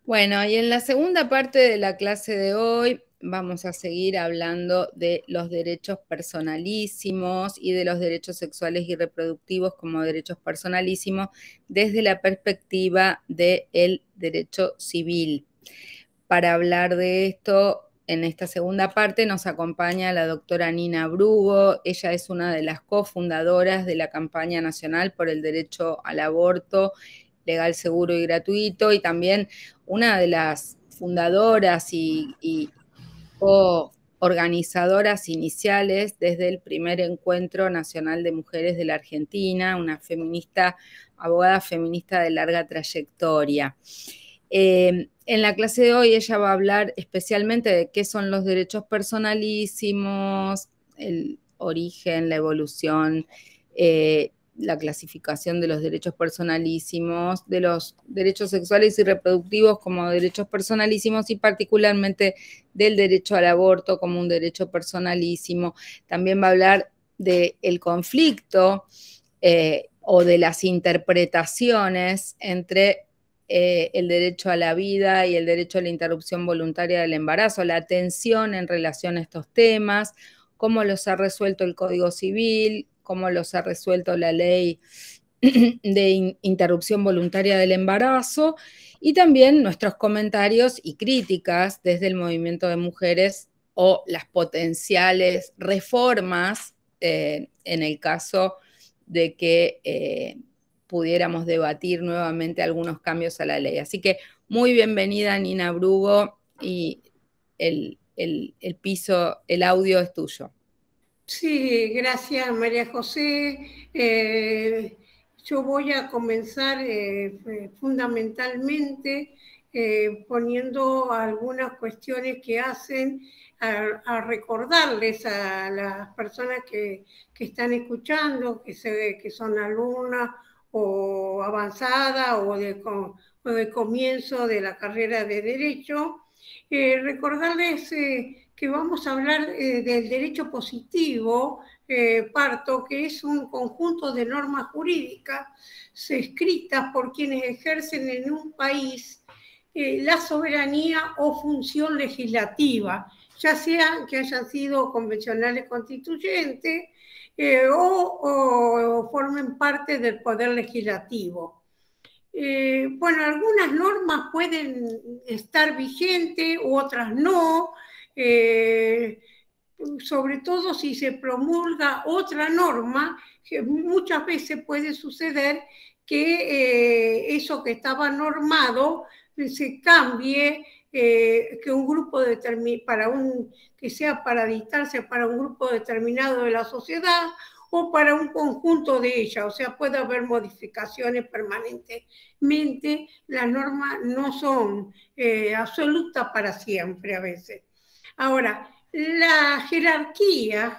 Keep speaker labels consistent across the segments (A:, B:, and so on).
A: Bueno, y en la segunda parte de la clase de hoy vamos a seguir hablando de los derechos personalísimos y de los derechos sexuales y reproductivos como derechos personalísimos desde la perspectiva del derecho civil. Para hablar de esto, en esta segunda parte nos acompaña la doctora Nina Brugo. Ella es una de las cofundadoras de la campaña nacional por el derecho al aborto legal, seguro y gratuito, y también una de las fundadoras y organizadoras iniciales desde el primer encuentro nacional de mujeres de la Argentina, una feminista, abogada feminista de larga trayectoria. En la clase de hoy ella va a hablar especialmente de qué son los derechos personalísimos, el origen, la evolución, la clasificación de los derechos personalísimos, de los derechos sexuales y reproductivos como derechos personalísimos y particularmente del derecho al aborto como un derecho personalísimo. También va a hablar del conflicto o de las interpretaciones entre el derecho a la vida y el derecho a la interrupción voluntaria del embarazo, la tensión en relación a estos temas, cómo los ha resuelto el Código Civil, cómo los ha resuelto la ley de interrupción voluntaria del embarazo, y también nuestros comentarios y críticas desde el movimiento de mujeres o las potenciales reformas en el caso de que pudiéramos debatir nuevamente algunos cambios a la ley. Así que muy bienvenida, Nina Brugo, y el piso, el audio es tuyo.
B: Sí, gracias María José. Yo voy a comenzar fundamentalmente poniendo algunas cuestiones que hacen a recordarles a las personas que están escuchando, que son alumnas o avanzadas o de comienzo de la carrera de Derecho, recordarles que vamos a hablar del derecho positivo, parto, que es un conjunto de normas jurídicas escritas por quienes ejercen en un país la soberanía o función legislativa, ya sea que hayan sido convencionales constituyentes o formen parte del poder legislativo. Bueno, algunas normas pueden estar vigentes, otras no, sobre todo si se promulga otra norma, que muchas veces puede suceder que eso que estaba normado se cambie, que un grupo que sea para dictarse para un grupo determinado de la sociedad o para un conjunto de ellas, o sea, puede haber modificaciones permanentemente, las normas no son absolutas para siempre a veces. Ahora, la jerarquía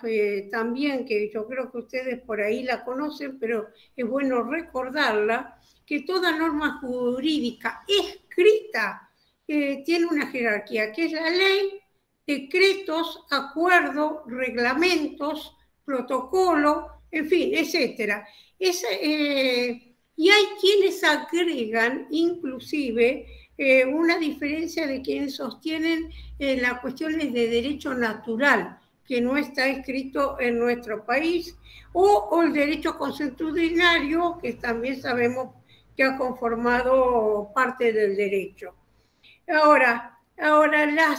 B: también, que yo creo que ustedes por ahí la conocen, pero es bueno recordarla, que toda norma jurídica escrita tiene una jerarquía, que es la ley, decretos, acuerdos, reglamentos, protocolo, en fin, etcétera. Y hay quienes agregan inclusive una diferencia de quienes sostienen las cuestiones de derecho natural, que no está escrito en nuestro país, o el derecho consuetudinario, que también sabemos que ha conformado parte del derecho. Ahora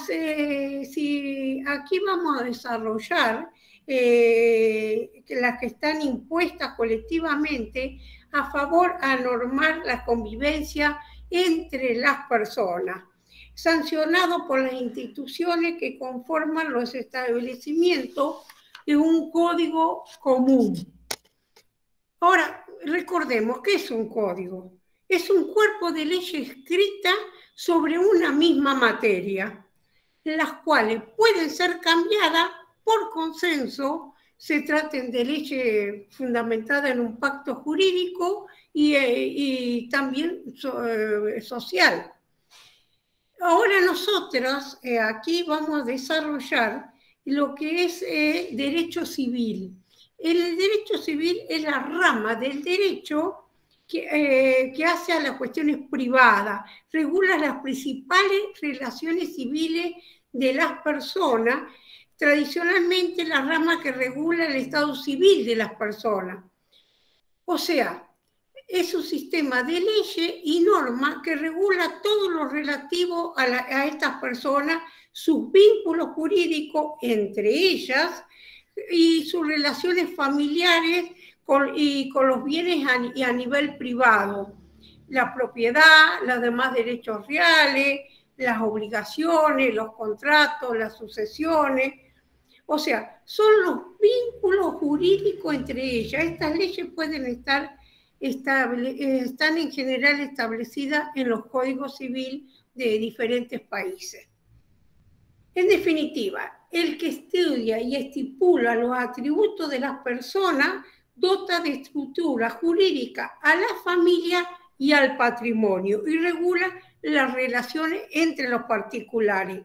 B: si aquí vamos a desarrollar las que están impuestas colectivamente a favor a normar la convivencia entre las personas, sancionado por las instituciones que conforman los establecimientos de un código común. Ahora, recordemos, ¿qué es un código? Es un cuerpo de ley escrita sobre una misma materia, las cuales pueden ser cambiadas por consenso, se traten de leyes fundamentadas en un pacto jurídico y también social. Ahora nosotras aquí vamos a desarrollar lo que es derecho civil. El derecho civil es la rama del derecho que hace a las cuestiones privadas, regula las principales relaciones civiles de las personas, tradicionalmente la rama que regula el estado civil de las personas. O sea, es un sistema de leyes y normas que regula todo lo relativo a estas personas, sus vínculos jurídicos entre ellas y sus relaciones familiares y con los bienes a nivel privado. La propiedad, los demás derechos reales, las obligaciones, los contratos, las sucesiones. O sea, son los vínculos jurídicos entre ellas. Estas leyes pueden están en general establecidas en los códigos civiles de diferentes países. En definitiva, el que estudia y estipula los atributos de las personas dota de estructura jurídica a la familia y al patrimonio y regula las relaciones entre los particulares.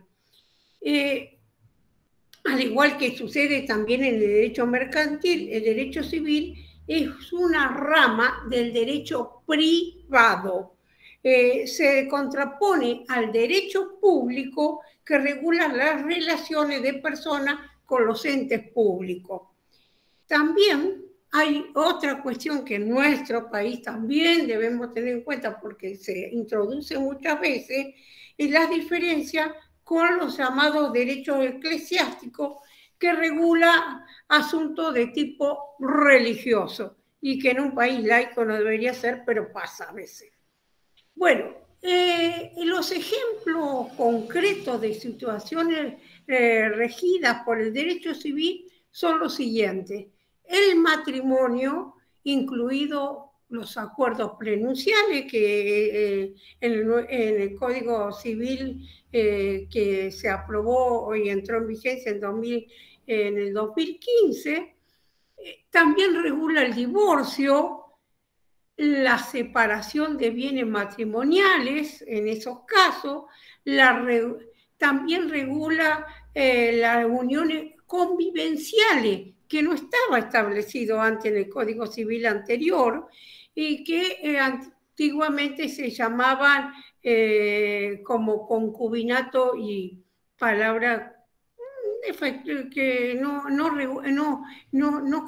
B: Al igual que sucede también en el derecho mercantil, el derecho civil es una rama del derecho privado. Se contrapone al derecho público que regula las relaciones de personas con los entes públicos. También hay otra cuestión que en nuestro país también debemos tener en cuenta porque se introduce muchas veces, es la diferencia con los llamados derechos eclesiásticos que regula asuntos de tipo religioso y que en un país laico no debería ser, pero pasa a veces. Bueno, los ejemplos concretos de situaciones regidas por el derecho civil son los siguientes. El matrimonio, incluido los acuerdos prenupciales que en el Código Civil que se aprobó y entró en vigencia en el 2015, también regula el divorcio, la separación de bienes matrimoniales en esos casos, también regula las uniones convivenciales, que no estaba establecido antes en el Código Civil anterior y que antiguamente se llamaban como concubinato y palabra que no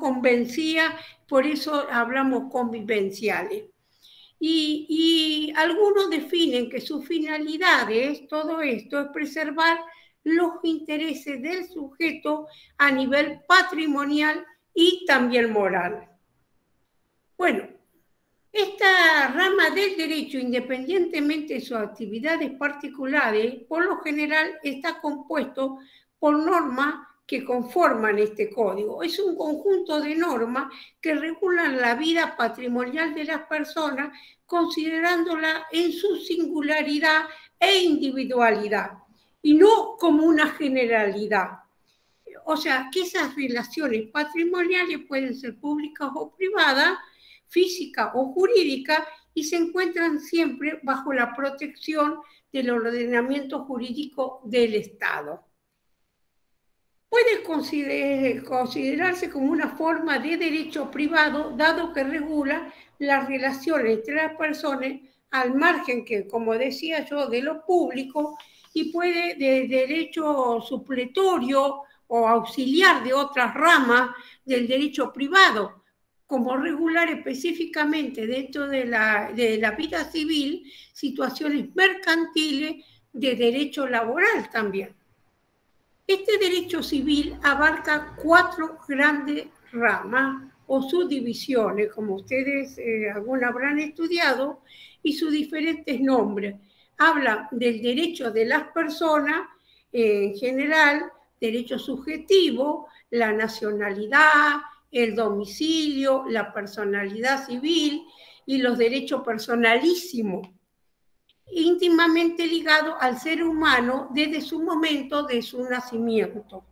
B: convencía, por eso hablamos convivenciales. Y algunos definen que su finalidad es, todo esto, es preservar los intereses del sujeto a nivel patrimonial y también moral. Bueno, esta rama del derecho, independientemente de sus actividades particulares, por lo general está compuesto por normas que conforman este código. Es un conjunto de normas que regulan la vida patrimonial de las personas, considerándola en su singularidad e individualidad, y no como una generalidad. O sea, que esas relaciones patrimoniales pueden ser públicas o privadas, físicas o jurídicas, y se encuentran siempre bajo la protección del ordenamiento jurídico del Estado. Puede considerarse como una forma de derecho privado, dado que regula las relaciones entre las personas al margen, que, como decía yo, de lo público, y puede de derecho supletorio o auxiliar de otras ramas del derecho privado, como regular específicamente dentro de la vida civil situaciones mercantiles de derecho laboral también. Este derecho civil abarca 4 grandes ramas o subdivisiones, como ustedes algunos habrán estudiado, y sus diferentes nombres. Habla del derecho de las personas en general, derecho subjetivo, la nacionalidad, el domicilio, la personalidad civil y los derechos personalísimos, íntimamente ligado al ser humano desde su momento de su nacimiento.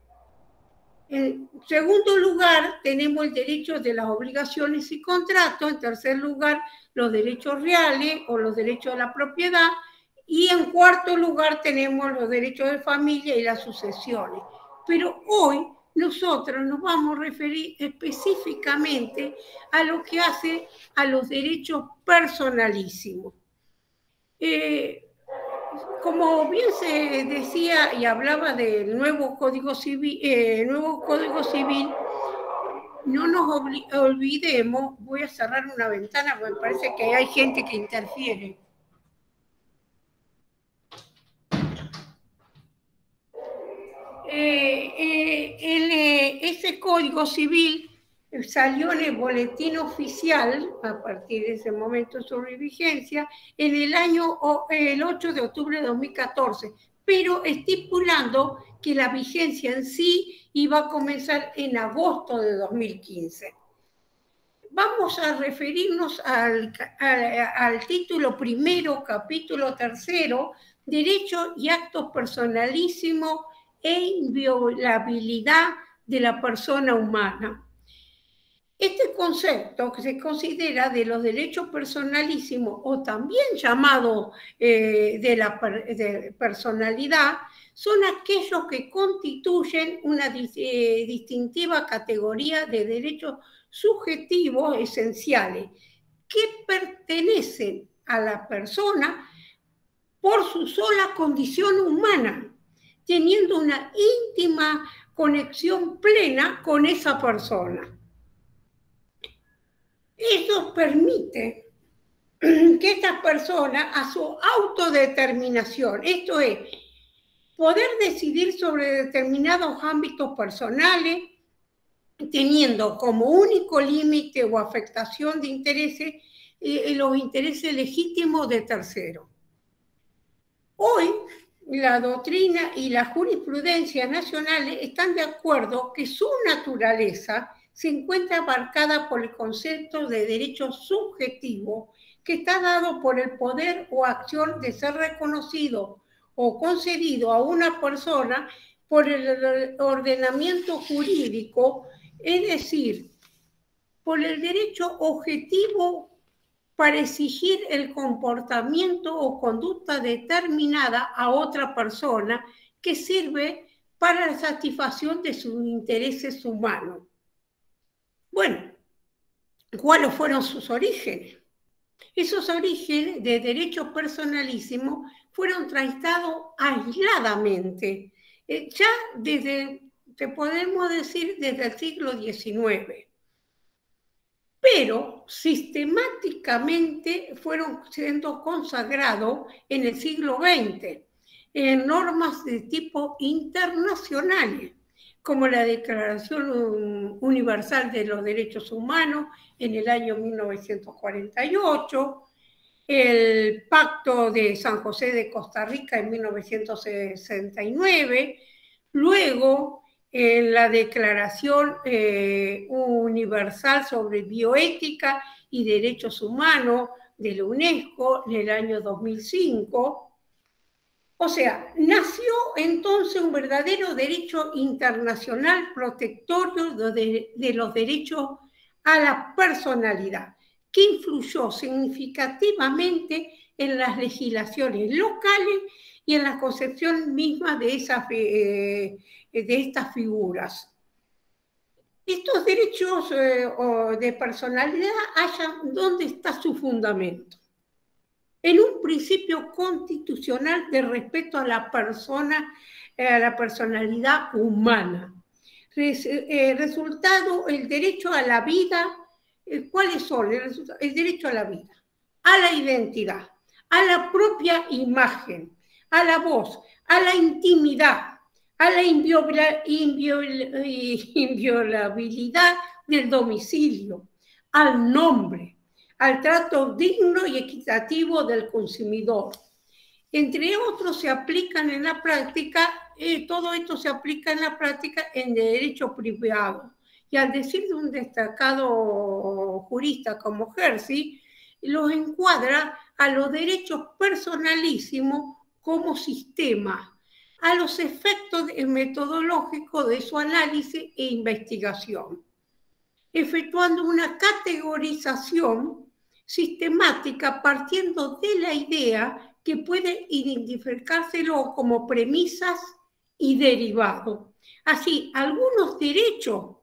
B: En segundo lugar, tenemos el derecho de las obligaciones y contratos. En tercer lugar, los derechos reales o los derechos de la propiedad. Y en cuarto lugar, tenemos los derechos de familia y las sucesiones. Pero hoy nosotros nos vamos a referir específicamente a lo que hace a los derechos personalísimos. Como bien se decía y hablaba del nuevo Código Civil, no nos olvidemos, voy a cerrar una ventana porque me parece que hay gente que interfiere. Ese Código Civil salió en el boletín oficial, a partir de ese momento de su vigencia, en el 8 de octubre de 2014, pero estipulando que la vigencia en sí iba a comenzar en agosto de 2015. Vamos a referirnos al título primero, capítulo tercero, Derecho y actos personalísimos e inviolabilidad de la persona humana. Este concepto que se considera de los derechos personalísimos, o también llamado de personalidad, son aquellos que constituyen una distintiva categoría de derechos subjetivos esenciales que pertenecen a la persona por su sola condición humana, teniendo una íntima conexión plena con esa persona. Eso permite que esta persona, a su autodeterminación, esto es, poder decidir sobre determinados ámbitos personales, teniendo como único límite o afectación de intereses los intereses legítimos de terceros. Hoy, la doctrina y la jurisprudencia nacionales están de acuerdo que su naturaleza se encuentra marcada por el concepto de derecho subjetivo que está dado por el poder o acción de ser reconocido o concedido a una persona por el ordenamiento jurídico, es decir, por el derecho objetivo para exigir el comportamiento o conducta determinada a otra persona que sirve para la satisfacción de sus intereses humanos. Bueno, ¿cuáles fueron sus orígenes? Esos orígenes de derecho personalísimo fueron tratados aisladamente, ya desde, te podemos decir, desde el siglo XIX. Pero sistemáticamente fueron siendo consagrados en el siglo XX en normas de tipo internacionales, como la Declaración Universal de los Derechos Humanos en el año 1948, el Pacto de San José de Costa Rica en 1969, luego en la Declaración Universal sobre Bioética y Derechos Humanos de la UNESCO en el año 2005. O sea, nació entonces un verdadero derecho internacional protectorio de los derechos a la personalidad, que influyó significativamente en las legislaciones locales y en la concepción misma de estas figuras. Estos derechos de personalidad, ¿dónde está su fundamento? En un principio constitucional de respeto a la persona, a la personalidad humana. Resultado, el derecho a la vida. ¿Cuáles son? El derecho a la vida, a la identidad, a la propia imagen, a la voz, a la intimidad, a la inviolabilidad del domicilio, al nombre, al trato digno y equitativo del consumidor. Entre otros, se aplican en la práctica, todo esto se aplica en la práctica en derecho privado. Y al decir de un destacado jurista como Hersey, los encuadra a los derechos personalísimos como sistema, a los efectos metodológicos de su análisis e investigación, efectuando una categorización sistemática partiendo de la idea que puede identificárselo como premisas y derivado. Así, algunos derechos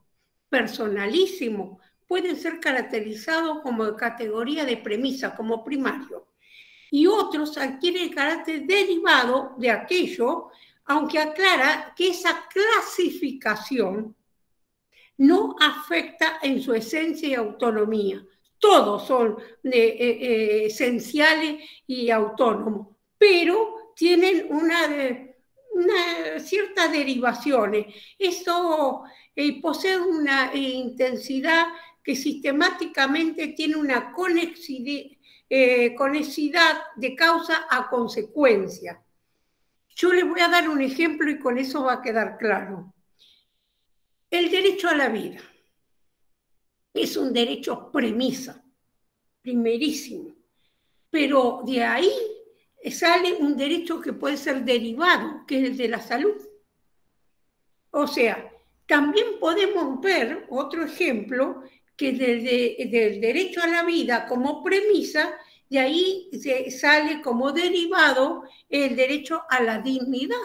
B: personalísimos pueden ser caracterizados como de categoría de premisa, como primario, y otros adquieren el carácter derivado de aquello, aunque aclara que esa clasificación no afecta en su esencia y autonomía. Todos son esenciales y autónomos, pero tienen una ciertas derivaciones. Esto posee una intensidad que sistemáticamente tiene una conexidad de causa a consecuencia. Yo les voy a dar un ejemplo y con eso va a quedar claro. El derecho a la vida es un derecho premisa, primerísimo, pero de ahí sale un derecho que puede ser derivado, que es el de la salud. O sea, también podemos ver otro ejemplo que del derecho a la vida como premisa, de ahí sale como derivado el derecho a la dignidad.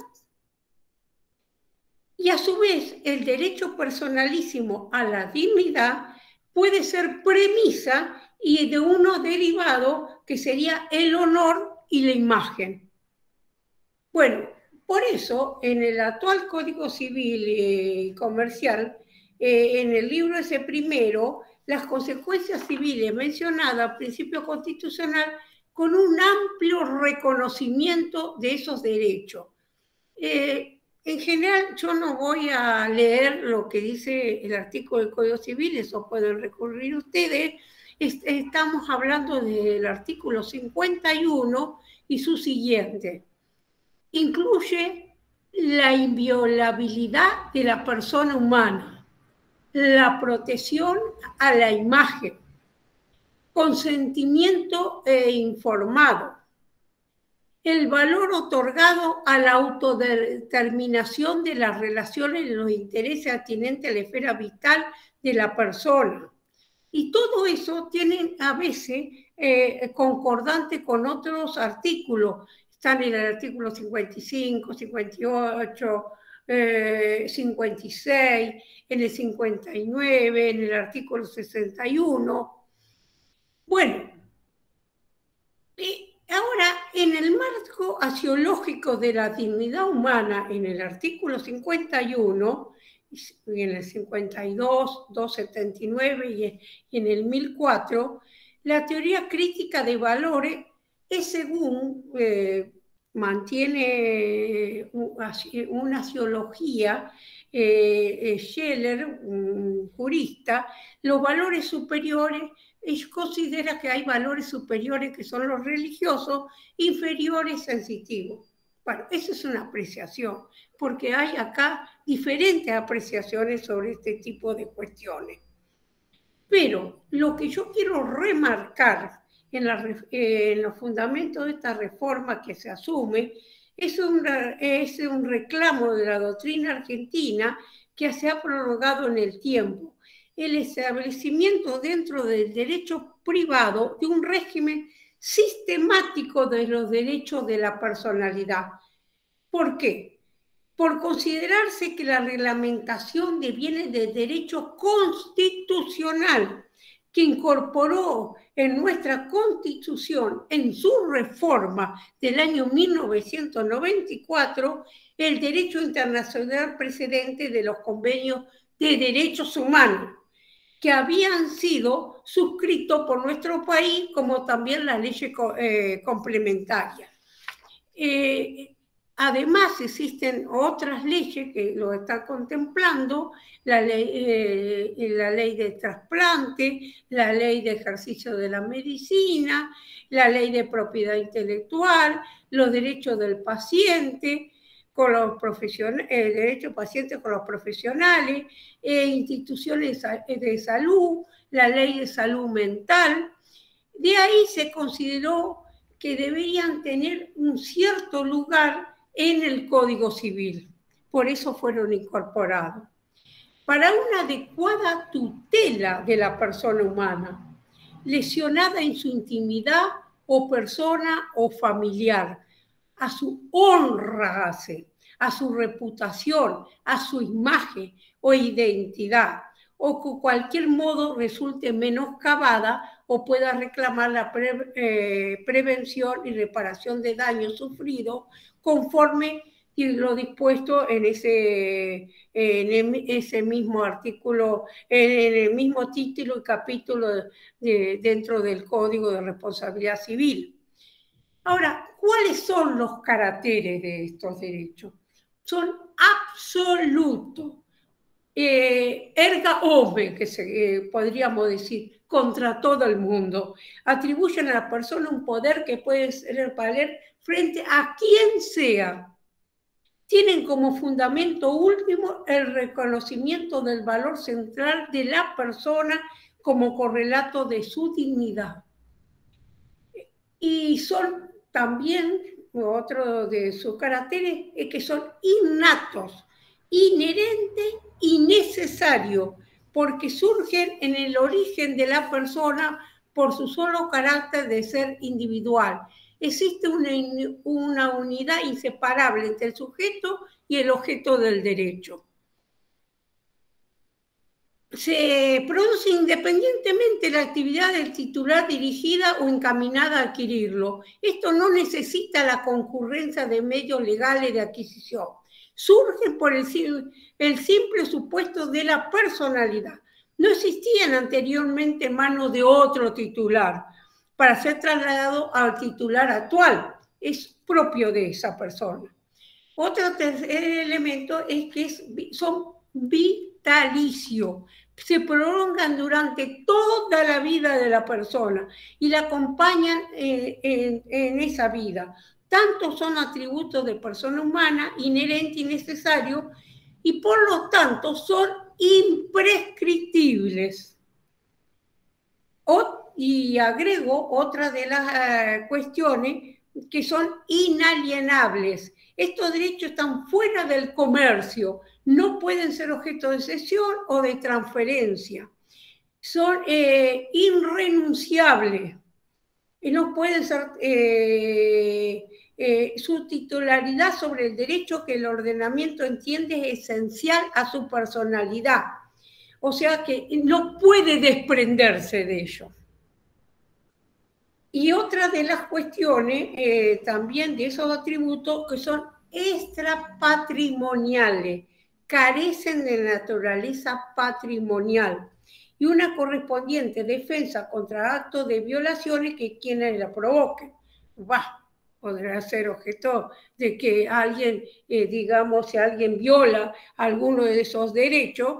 B: Y a su vez, el derecho personalísimo a la dignidad puede ser premisa y de uno derivado que sería el honor y la imagen. Bueno, por eso en el actual Código Civil y Comercial, en el libro ese primero, las consecuencias civiles mencionadas, principio constitucional, con un amplio reconocimiento de esos derechos. En general, yo no voy a leer lo que dice el artículo del Código Civil, eso pueden recurrir ustedes. Estamos hablando del artículo 51 y su siguiente. Incluye la inviolabilidad de la persona humana, la protección a la imagen, consentimiento informado, el valor otorgado a la autodeterminación de las relaciones y los intereses atinentes a la esfera vital de la persona. Y todo eso tiene a veces concordante con otros artículos. Están en el artículo 55, 58, 56, en el 59, en el artículo 61. Bueno, ahora, en el marco axiológico de la dignidad humana, en el artículo 51, y en el 52, 279 y en el 1004, la teoría crítica de valores es según mantiene una axiología, Scheller, un jurista, los valores superiores. Ellos consideran que hay valores superiores que son los religiosos, inferiores sensitivos. Bueno, esa es una apreciación, porque hay acá diferentes apreciaciones sobre este tipo de cuestiones. Pero lo que yo quiero remarcar en los fundamentos de esta reforma que se asume es un reclamo de la doctrina argentina que se ha prolongado en el tiempo. El establecimiento dentro del derecho privado de un régimen sistemático de los derechos de la personalidad. ¿Por qué? Por considerarse que la reglamentación deviene de derecho constitucional, que incorporó en nuestra Constitución, en su reforma del año 1994, el derecho internacional precedente de los convenios de derechos humanos, que habían sido suscritos por nuestro país, como también las leyes complementarias. Además, existen otras leyes que lo están contemplando, la ley de trasplante, la ley de ejercicio de la medicina, la ley de propiedad intelectual, los derechos del paciente con los profesionales, derechos pacientes con los profesionales, instituciones de salud, la ley de salud mental. De ahí se consideró que deberían tener un cierto lugar en el Código Civil. Por eso fueron incorporados. Para una adecuada tutela de la persona humana, lesionada en su intimidad o persona o familiar, a su honra, a su reputación, a su imagen o identidad, o que cualquier modo resulte menoscabada o pueda reclamar la prevención y reparación de daños sufridos conforme lo dispuesto en ese mismo artículo, en el mismo título y capítulo dentro del Código de Responsabilidad Civil. Ahora, ¿cuáles son los caracteres de estos derechos? Son absolutos. Erga omnes, que podríamos decir, contra todo el mundo. Atribuyen a la persona un poder que puede ser valer frente a quien sea. Tienen como fundamento último el reconocimiento del valor central de la persona como correlato de su dignidad. Y son también, otro de sus caracteres, es que son innatos, inherentes y necesarios, porque surgen en el origen de la persona por su solo carácter de ser individual. Existe una unidad inseparable entre el sujeto y el objeto del derecho. Se produce independientemente de la actividad del titular dirigida o encaminada a adquirirlo. Esto no necesita la concurrencia de medios legales de adquisición. Surge por el simple supuesto de la personalidad. No existían anteriormente en manos de otro titular para ser trasladado al titular actual. Es propio de esa persona. Otro tercer elemento es que son vitalicios. Se prolongan durante toda la vida de la persona y la acompañan en esa vida. Tanto son atributos de persona humana, inherentes y necesarios, y por lo tanto son imprescriptibles. Y agrego otra de las cuestiones que son inalienables. Estos derechos están fuera del comercio, no pueden ser objeto de cesión o de transferencia. Son irrenunciables y no pueden ser su titularidad sobre el derecho que el ordenamiento entiende es esencial a su personalidad. O sea que no puede desprenderse de ello. Y otra de las cuestiones también de esos atributos que son extrapatrimoniales, carecen de naturaleza patrimonial y una correspondiente defensa contra actos de violaciones que quienes la provoquen. Podrá ser objeto de que alguien, digamos, si alguien viola alguno de esos derechos,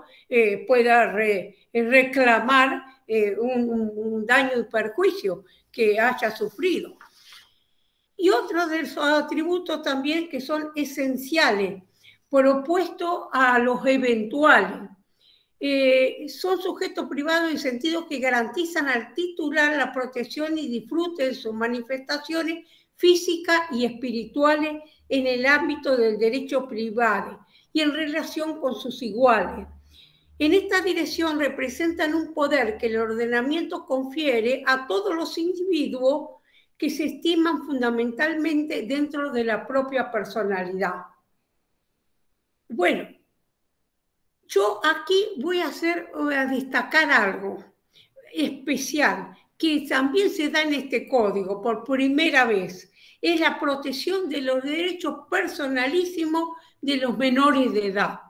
B: pueda reclamar un daño y perjuicio que haya sufrido. Y otros de esos atributos también que son esenciales, por opuesto a los eventuales. Son sujetos privados en sentido que garantizan al titular la protección y disfrute de sus manifestaciones físicas y espirituales en el ámbito del derecho privado y en relación con sus iguales. En esta dirección representan un poder que el ordenamiento confiere a todos los individuos que se estiman fundamentalmente dentro de la propia personalidad. Bueno, yo aquí voy a destacar algo especial que también se da en este código por primera vez. Es la protección de los derechos personalísimos de los menores de edad.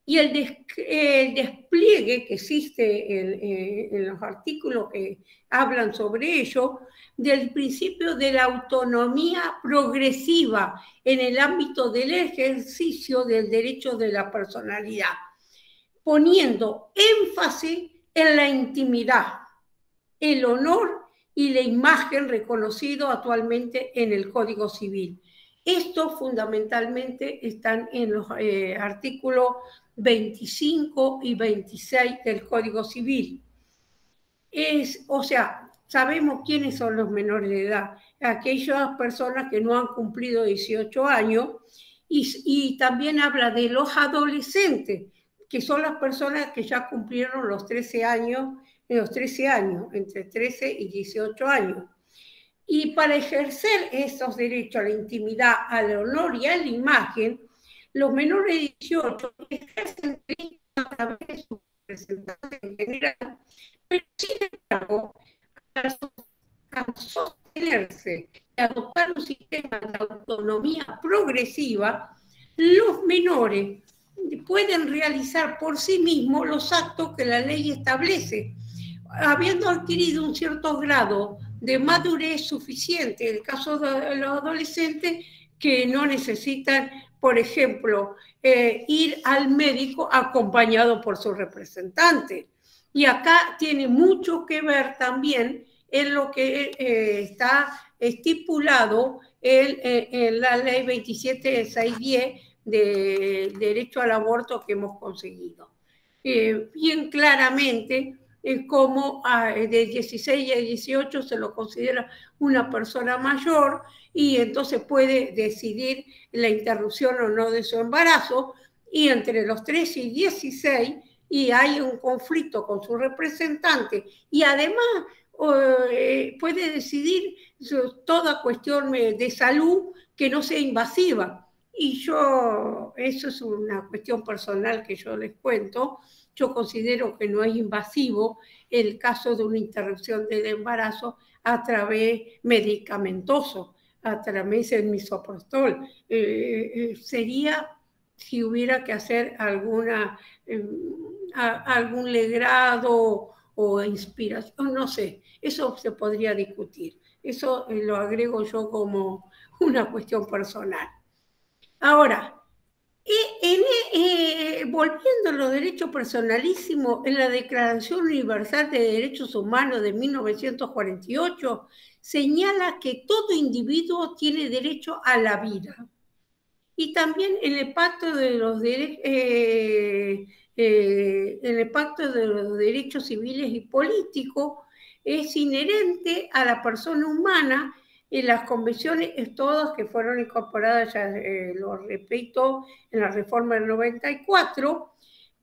B: Y el despliegue que existe en los artículos que hablan sobre ello, del principio de la autonomía progresiva en el ámbito del ejercicio del derecho de la personalidad, poniendo énfasis en la intimidad, el honor y la imagen reconocido actualmente en el Código Civil. Estos fundamentalmente están en los artículos 25 y 26 del Código Civil. O sea, sabemos quiénes son los menores de edad, aquellas personas que no han cumplido 18 años, y también habla de los adolescentes, que son las personas que ya cumplieron los 13 años, entre 13 y 18 años. Y para ejercer esos derechos a la intimidad, al honor y a la imagen, los menores de 18 ejercen derechos a través de sus representantes en general, pero sin embargo, al sostenerse y adoptar un sistema de autonomía progresiva, los menores pueden realizar por sí mismos los actos que la ley establece, habiendo adquirido un cierto grado de madurez suficiente. En el caso de los adolescentes que no necesitan, por ejemplo, ir al médico acompañado por su representante. Y acá tiene mucho que ver también en lo que está estipulado en la ley 27610 de derecho al aborto que hemos conseguido. Bien claramente, como de 16 a 18 se lo considera una persona mayor y entonces puede decidir la interrupción o no de su embarazo, y entre los 13 y 16 y hay un conflicto con su representante y además puede decidir toda cuestión de salud que no sea invasiva. Y yo, eso es una cuestión personal que yo les cuento, yo considero que no es invasivo el caso de una interrupción del embarazo a través medicamentoso, a través del misoprostol. Sería si hubiera que hacer alguna, algún legrado o inspiración, no sé, eso se podría discutir. Eso lo agrego yo como una cuestión personal. Ahora, volviendo a los derechos personalísimos, en la Declaración Universal de Derechos Humanos de 1948 señala que todo individuo tiene derecho a la vida. Y también en el Pacto de los Derechos Civiles y Políticos es inherente a la persona humana en las convenciones todas que fueron incorporadas, ya lo repito, en la reforma del 94.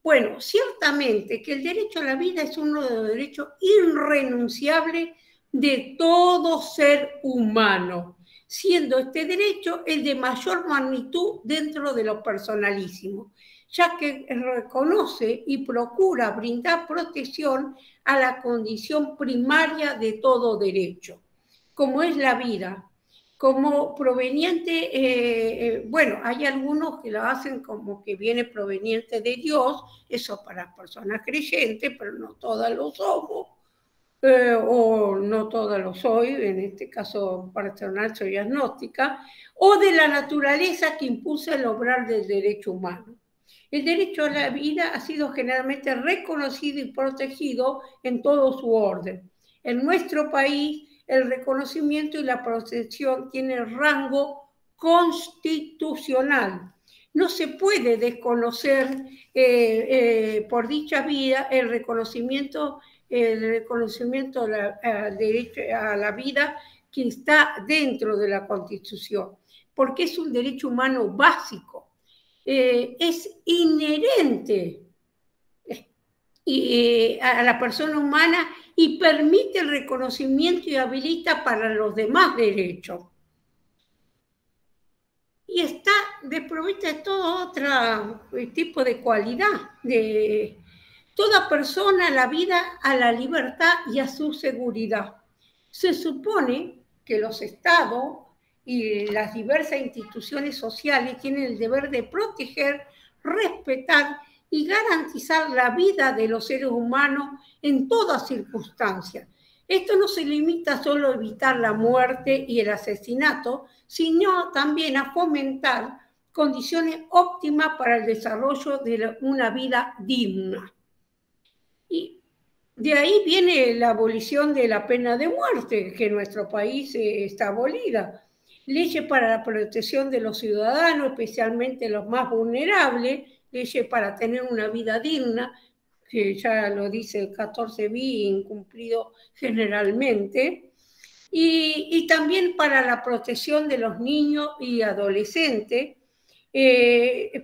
B: Bueno, ciertamente que el derecho a la vida es uno de los derechos irrenunciables de todo ser humano, siendo este derecho el de mayor magnitud dentro de lo personalísimo, ya que reconoce y procura brindar protección a la condición primaria de todo derecho, como es la vida, como proveniente, bueno, hay algunos que lo hacen como que viene proveniente de Dios, eso para personas creyentes, pero no todas lo somos, o no todas lo soy, en este caso personal soy agnóstica, o de la naturaleza que impulsa el obrar del derecho humano. El derecho a la vida ha sido generalmente reconocido y protegido en todo su orden. En nuestro país, el reconocimiento y la protección tienen rango constitucional. No se puede desconocer por dicha vía el reconocimiento al derecho a la vida que está dentro de la Constitución, porque es un derecho humano básico, es inherente a la persona humana y permite el reconocimiento y habilita para los demás derechos. Y está desprovista de todo otro tipo de cualidad, de toda persona, la vida, a la libertad y a su seguridad. Se supone que los estados y las diversas instituciones sociales tienen el deber de proteger, respetar y garantizar la vida de los seres humanos en todas circunstancias. Esto no se limita solo a evitar la muerte y el asesinato, sino también a fomentar condiciones óptimas para el desarrollo de una vida digna. Y de ahí viene la abolición de la pena de muerte, que en nuestro país está abolida. Leyes para la protección de los ciudadanos, especialmente los más vulnerables, leyes para tener una vida digna, que ya lo dice el 14 bis, incumplido generalmente, y también para la protección de los niños y adolescentes,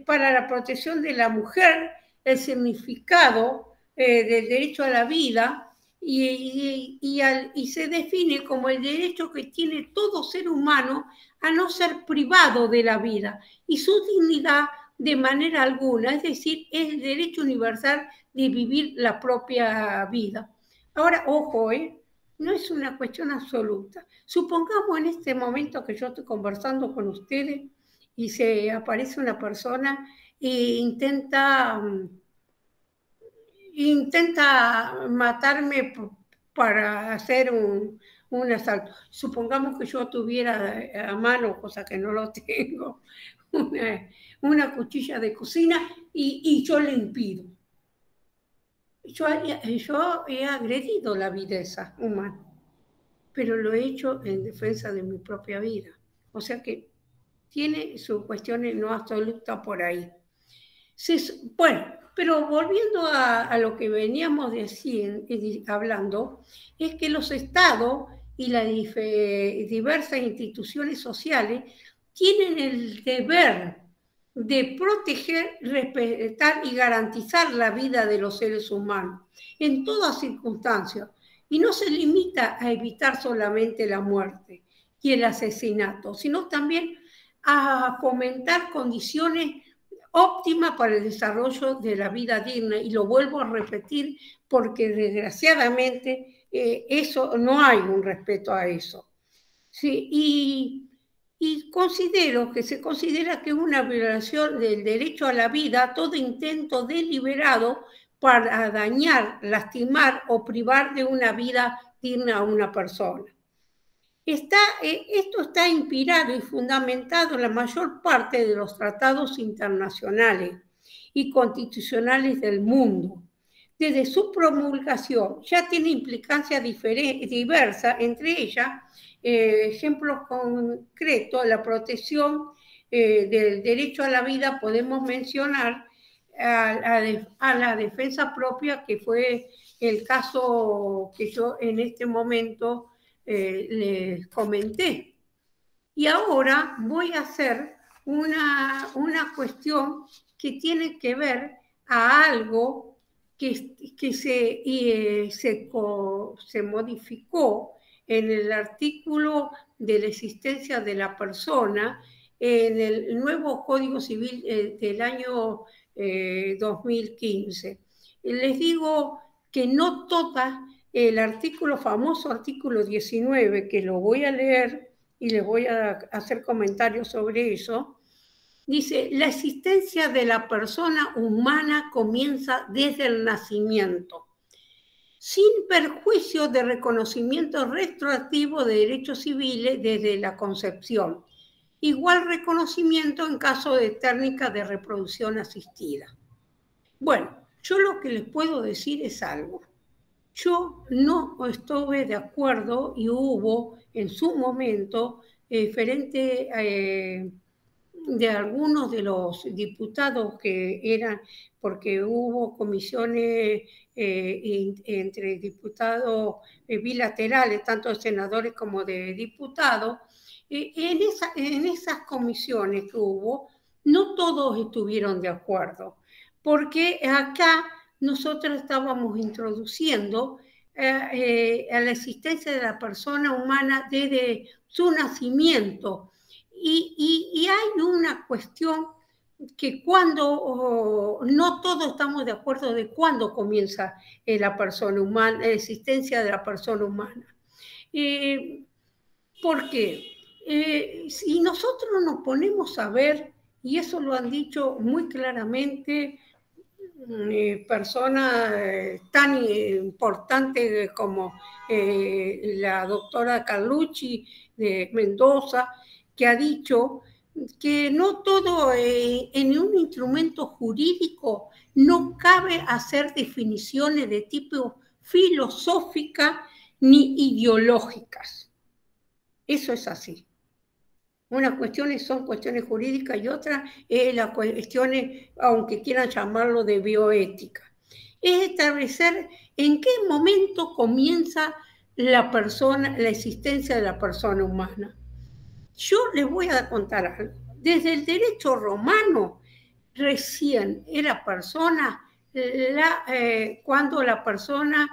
B: para la protección de la mujer, el significado del derecho a la vida, y se define como el derecho que tiene todo ser humano a no ser privado de la vida y su dignidad de manera alguna, es decir, es el derecho universal de vivir la propia vida. Ahora, ojo, no es una cuestión absoluta. Supongamos en este momento que yo estoy conversando con ustedes y se aparece una persona e intenta matarme para hacer un asalto. Supongamos que yo tuviera a mano, cosa que no lo tengo, una cuchilla de cocina y yo le impido. Yo he agredido la vida esa humana, pero lo he hecho en defensa de mi propia vida. O sea que tiene sus cuestiones no absolutas por ahí. Bueno, pero volviendo a lo que veníamos hablando, es que los estados y las diversas instituciones sociales tienen el deber de proteger, respetar y garantizar la vida de los seres humanos en todas circunstancias, y no se limita a evitar solamente la muerte y el asesinato, sino también a fomentar condiciones óptimas para el desarrollo de la vida digna. Y lo vuelvo a repetir porque desgraciadamente eso no hay un respeto a eso. Sí, y considero que se considera que es una violación del derecho a la vida todo intento deliberado para dañar, lastimar o privar de una vida digna a una persona. Esto está inspirado y fundamentado en la mayor parte de los tratados internacionales y constitucionales del mundo. Desde su promulgación ya tiene implicancias diversas, entre ellas ejemplos concretos, la protección del derecho a la vida. Podemos mencionar a la defensa propia, que fue el caso que yo en este momento les comenté. Y ahora voy a hacer una cuestión que tiene que ver a algo que se modificó en el artículo de la existencia de la persona en el nuevo Código Civil del año 2015. Les digo que no todas, el famoso artículo 19, que lo voy a leer y les voy a hacer comentarios sobre eso, dice: la existencia de la persona humana comienza desde el nacimiento, sin perjuicio de reconocimiento retroactivo de derechos civiles desde la concepción. Igual reconocimiento en caso de técnicas de reproducción asistida. Bueno, yo lo que les puedo decir es algo. Yo no estuve de acuerdo, y hubo en su momento frente de algunos de los diputados que eran, porque hubo comisiones entre diputados bilaterales, tanto de senadores como de diputados. En esas comisiones que hubo, no todos estuvieron de acuerdo, porque acá nosotros estábamos introduciendo a la existencia de la persona humana desde su nacimiento. Y hay una cuestión que no todos estamos de acuerdo de cuándo comienza la persona humana, la existencia de la persona humana. ¿Por qué? Si nosotros nos ponemos a ver, y eso lo han dicho muy claramente personas tan importantes como la doctora Carlucci de Mendoza, que ha dicho que no todo en un instrumento jurídico no cabe hacer definiciones de tipo filosóficas ni ideológicas. Eso es así. Unas cuestiones son cuestiones jurídicas y otras las cuestiones, aunque quieran llamarlo de bioética. Es establecer en qué momento comienza la existencia de la persona humana. Yo les voy a contar algo. Desde el derecho romano, recién era persona cuando la persona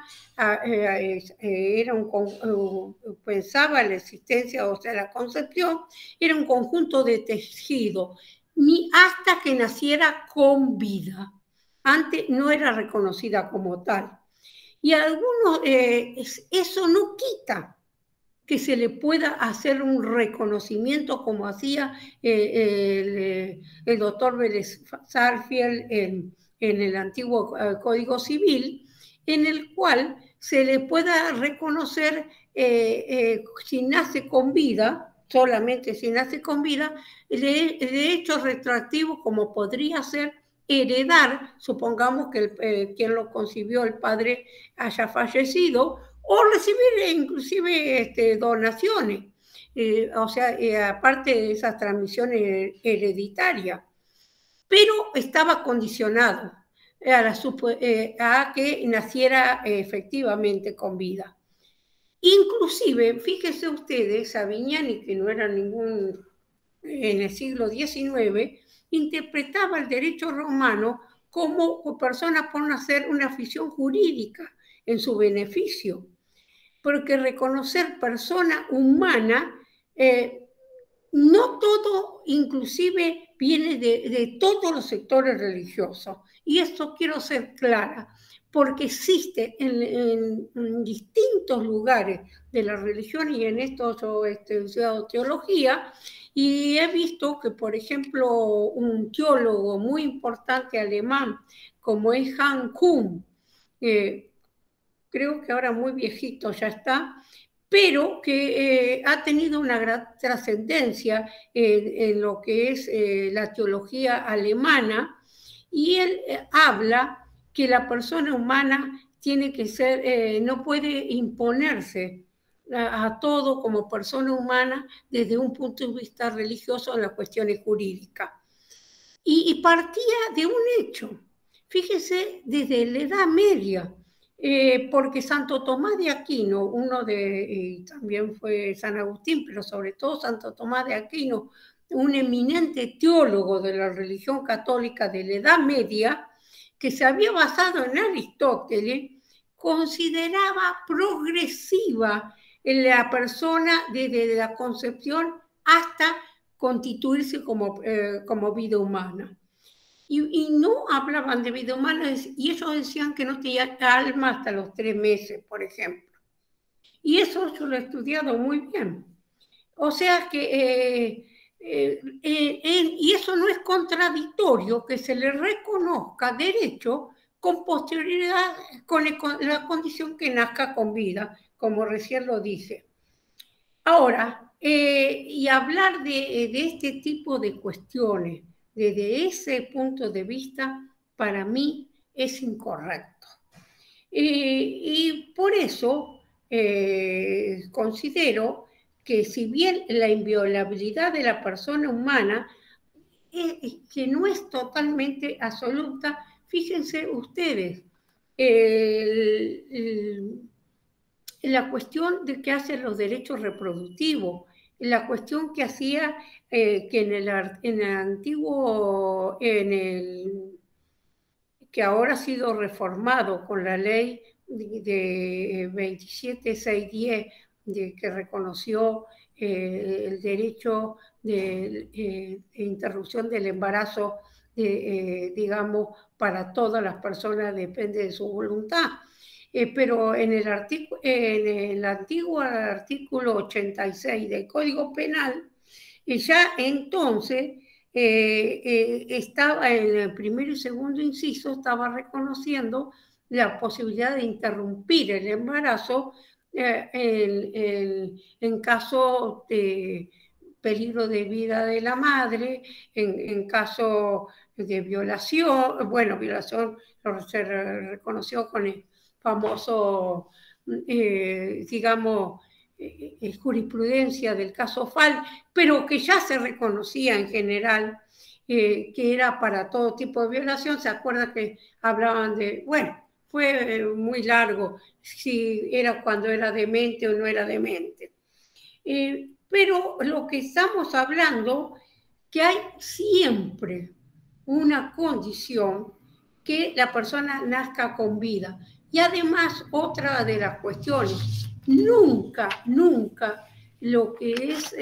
B: pensaba en la existencia, o sea, la concepción, era un conjunto de tejido, ni hasta que naciera con vida. Antes no era reconocida como tal. Y a algunos eso no quita que se le pueda hacer un reconocimiento como hacía el doctor Vélez Sarsfield en el antiguo Código Civil, en el cual se le pueda reconocer si nace con vida, solamente si nace con vida, de hechos retroactivos como podría ser heredar, supongamos que quien lo concibió, el padre, haya fallecido, o recibir inclusive donaciones, o sea, aparte de esas transmisiones hereditarias, pero estaba condicionado a que naciera efectivamente con vida. Inclusive, fíjense ustedes, Savignani, que no era ningún, en el siglo XIX, interpretaba el derecho romano como persona por nacer una afición jurídica en su beneficio, porque reconocer persona humana, no todo inclusive viene de todos los sectores religiosos. Y esto quiero ser clara, porque existe en distintos lugares de la religión, y en esto yo he estudiado teología, y he visto que, por ejemplo, un teólogo muy importante alemán, como es Hans Kuhn, creo que ahora muy viejito ya está, pero que ha tenido una gran trascendencia en lo que es la teología alemana, y él habla que la persona humana tiene que ser, no puede imponerse a todo como persona humana desde un punto de vista religioso en las cuestiones jurídicas. Y partía de un hecho, fíjese, desde la Edad Media, porque Santo Tomás de Aquino, y también fue San Agustín, pero sobre todo Santo Tomás de Aquino, un eminente teólogo de la religión católica de la Edad Media, que se había basado en Aristóteles, consideraba progresiva en la persona desde la concepción hasta constituirse como vida humana. Y no hablaban de vida humana, y ellos decían que no tenía alma hasta los 3 meses, por ejemplo. Y eso yo lo he estudiado muy bien. O sea que, y eso no es contradictorio que se le reconozca derecho con posterioridad, con la condición que nazca con vida, como recién lo dije. Ahora, y hablar de este tipo de cuestiones desde ese punto de vista, para mí es incorrecto. Y por eso considero que si bien la inviolabilidad de la persona humana, que no es totalmente absoluta, fíjense ustedes, la cuestión de qué hacen los derechos reproductivos, la cuestión que hacía que en el antiguo, que ahora ha sido reformado con la ley de 27610, que reconoció el derecho de interrupción del embarazo, digamos, para todas las personas, depende de su voluntad. Pero en el antiguo artículo 86 del Código Penal, ya entonces estaba en el primero y segundo inciso, estaba reconociendo la posibilidad de interrumpir el embarazo en caso de peligro de vida de la madre, en caso de violación. Bueno, violación se reconoció con el famoso, digamos, jurisprudencia del caso Fall, pero que ya se reconocía en general que era para todo tipo de violación. Se acuerda que hablaban de, bueno, fue muy largo, si era cuando era demente o no era demente. Pero lo que estamos hablando, que hay siempre una condición que la persona nazca con vida. Y además, otra de las cuestiones, nunca lo que es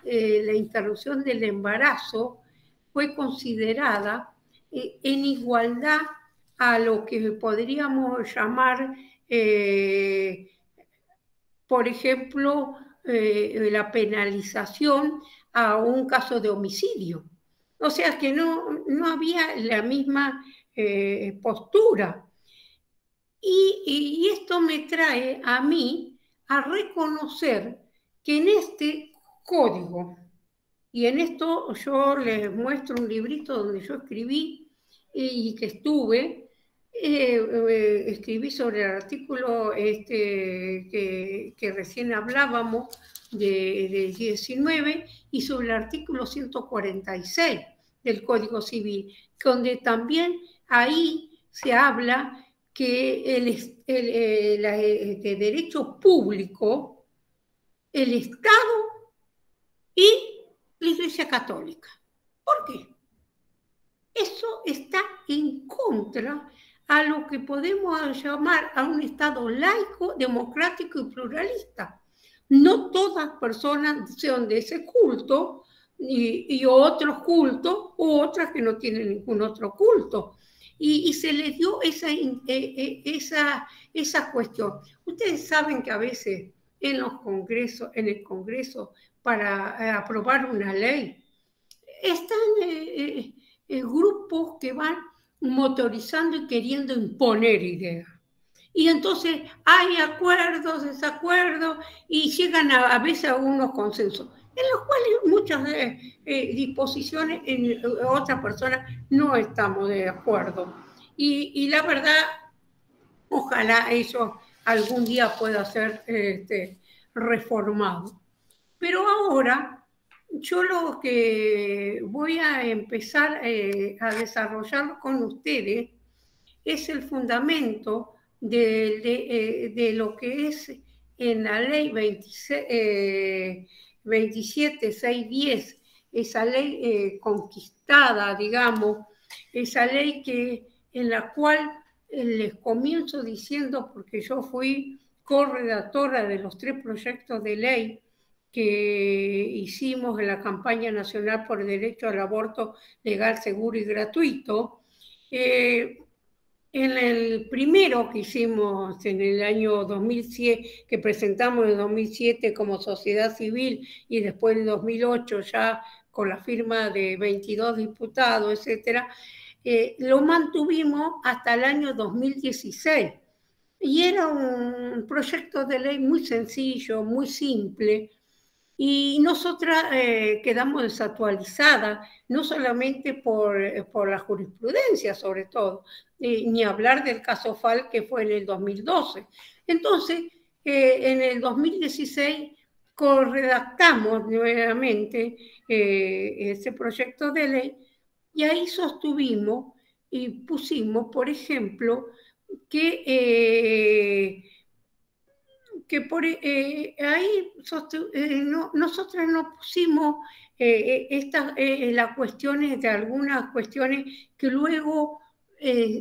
B: la interrupción del embarazo fue considerada en igualdad a lo que podríamos llamar, por ejemplo, la penalización a un caso de homicidio. O sea que no había la misma postura. Y esto me trae a mí a reconocer que en este código, y en esto yo les muestro un librito donde yo escribí y que estuve, escribí sobre el artículo que recién hablábamos de 19 y sobre el artículo 146 del Código Civil, donde también ahí se habla que de derecho público, el Estado y la Iglesia Católica. ¿Por qué? Eso está en contra a lo que podemos llamar a un Estado laico, democrático y pluralista. No todas personas son de ese culto y otros cultos u otras que no tienen ningún otro culto. Y se le dio esa cuestión. Ustedes saben que a veces en el Congreso, para aprobar una ley, están grupos que van motorizando y queriendo imponer ideas. Y entonces hay acuerdos, desacuerdos, y llegan a veces a unos consensos, en los cuales muchas disposiciones en otras personas no estamos de acuerdo. Y la verdad, ojalá eso algún día pueda ser reformado. Pero ahora yo lo que voy a empezar a desarrollar con ustedes es el fundamento de lo que es en la ley 27.610, esa ley conquistada, digamos, esa ley en la cual les comienzo diciendo, porque yo fui corredactora de los 3 proyectos de ley que hicimos en la campaña nacional por el derecho al aborto legal, seguro y gratuito. En el primero que hicimos en el año 2007, que presentamos en 2007 como sociedad civil y después en 2008 ya con la firma de 22 diputados, etcétera, lo mantuvimos hasta el año 2016. Y era un proyecto de ley muy sencillo, muy simple, y nosotras quedamos desactualizadas, no solamente por la jurisprudencia, sobre todo, ni hablar del caso Fall, que fue en el 2012. Entonces, en el 2016 corredactamos nuevamente ese proyecto de ley y ahí sostuvimos y pusimos, por ejemplo, que ahí nosotras no pusimos las cuestiones de algunas cuestiones que luego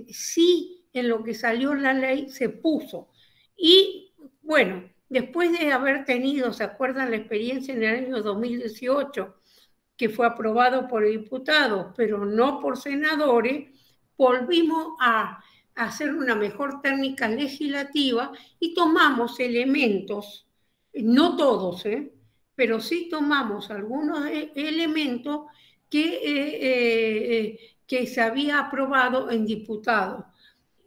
B: sí en lo que salió la ley se puso. Y bueno, después de haber tenido, ¿se acuerdan la experiencia en el año 2018? Que fue aprobado por diputados, pero no por senadores, volvimos a hacer una mejor técnica legislativa y tomamos elementos, no todos, pero sí tomamos algunos elementos que se había aprobado en diputados.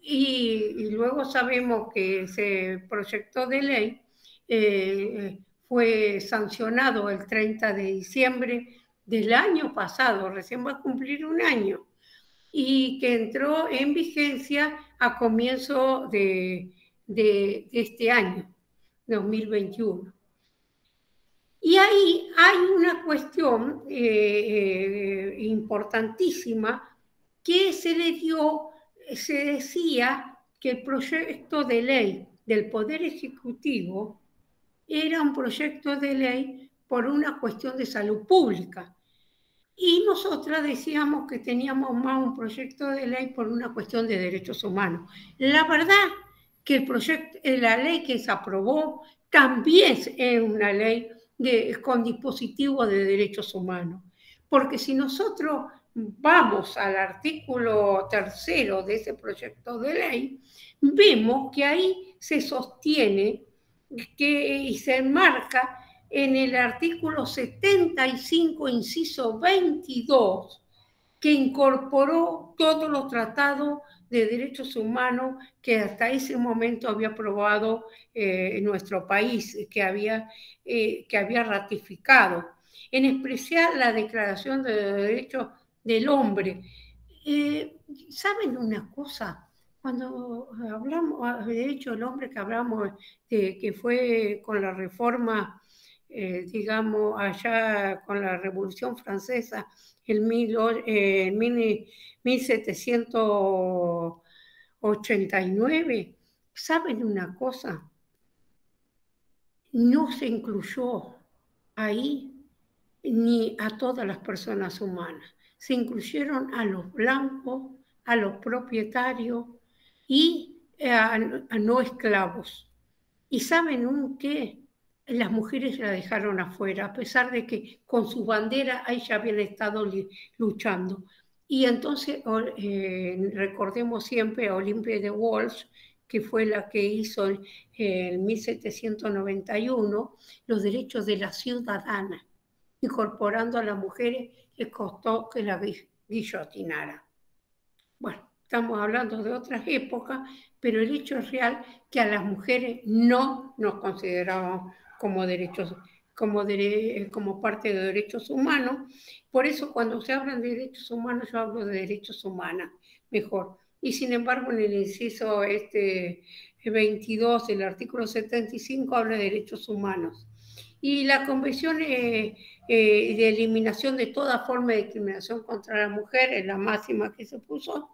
B: Y luego sabemos que ese proyecto de ley fue sancionado el 30 de diciembre del año pasado, recién va a cumplir un año, y que entró en vigencia a comienzo de este año, 2021. Y ahí hay una cuestión importantísima que se decía que el proyecto de ley del Poder Ejecutivo era un proyecto de ley por una cuestión de salud pública. Y nosotras decíamos que teníamos más un proyecto de ley por una cuestión de derechos humanos. La verdad que la ley que se aprobó también es una ley con dispositivos de derechos humanos. Porque si nosotros vamos al artículo 3 de ese proyecto de ley, vemos que ahí se sostiene y se enmarca en el artículo 75, inciso 22, que incorporó todos los tratados de derechos humanos que hasta ese momento había aprobado nuestro país, que había ratificado, en especial la Declaración de Derechos del Hombre. ¿Saben una cosa? Cuando hablamos de derechos del hombre, que hablamos de que fue con la reforma, digamos, allá con la Revolución Francesa, en 1789, ¿saben una cosa? No se incluyó ahí ni a todas las personas humanas. Se incluyeron a los blancos, a los propietarios y a no esclavos. ¿Y saben qué? Las mujeres la dejaron afuera, a pesar de que con su bandera ahí ya habían estado luchando. Y entonces recordemos siempre a Olympia de Walsh, que fue la que hizo en 1791 los derechos de la ciudadana, incorporando a las mujeres, que costó que la guillotinara. Bueno, estamos hablando de otras épocas, pero el hecho es real que a las mujeres no nos consideraban como derechos, como parte de derechos humanos. Por eso cuando se hablan de derechos humanos, yo hablo de derechos humanos, mejor. Y sin embargo, en el inciso 22 del artículo 75 habla de derechos humanos. Y la Convención de eliminación de toda forma de discriminación contra la mujer es la máxima que se puso,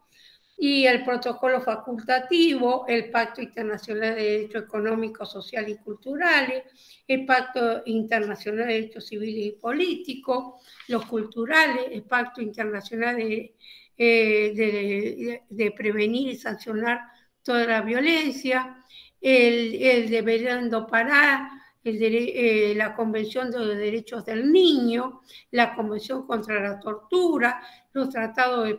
B: y el protocolo facultativo, el Pacto Internacional de Derechos Económicos, Sociales y Culturales, el Pacto Internacional de Derechos Civiles y Políticos, los culturales, el Pacto Internacional de prevenir y sancionar toda la violencia, el deberando parar, la Convención de los Derechos del Niño, la Convención contra la Tortura, los tratados de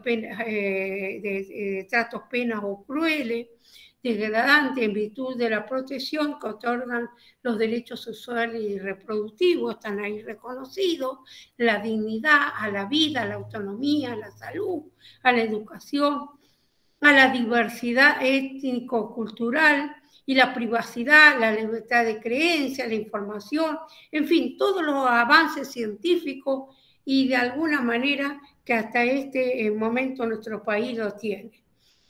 B: tratos, penas o crueles, degradantes en virtud de la protección que otorgan los derechos sexuales y reproductivos, están ahí reconocidos, la dignidad, a la vida, a la autonomía, a la salud, a la educación, a la diversidad étnico-cultural y la privacidad, la libertad de creencia, la información, en fin, todos los avances científicos y de alguna manera que hasta este momento nuestro país lo tiene,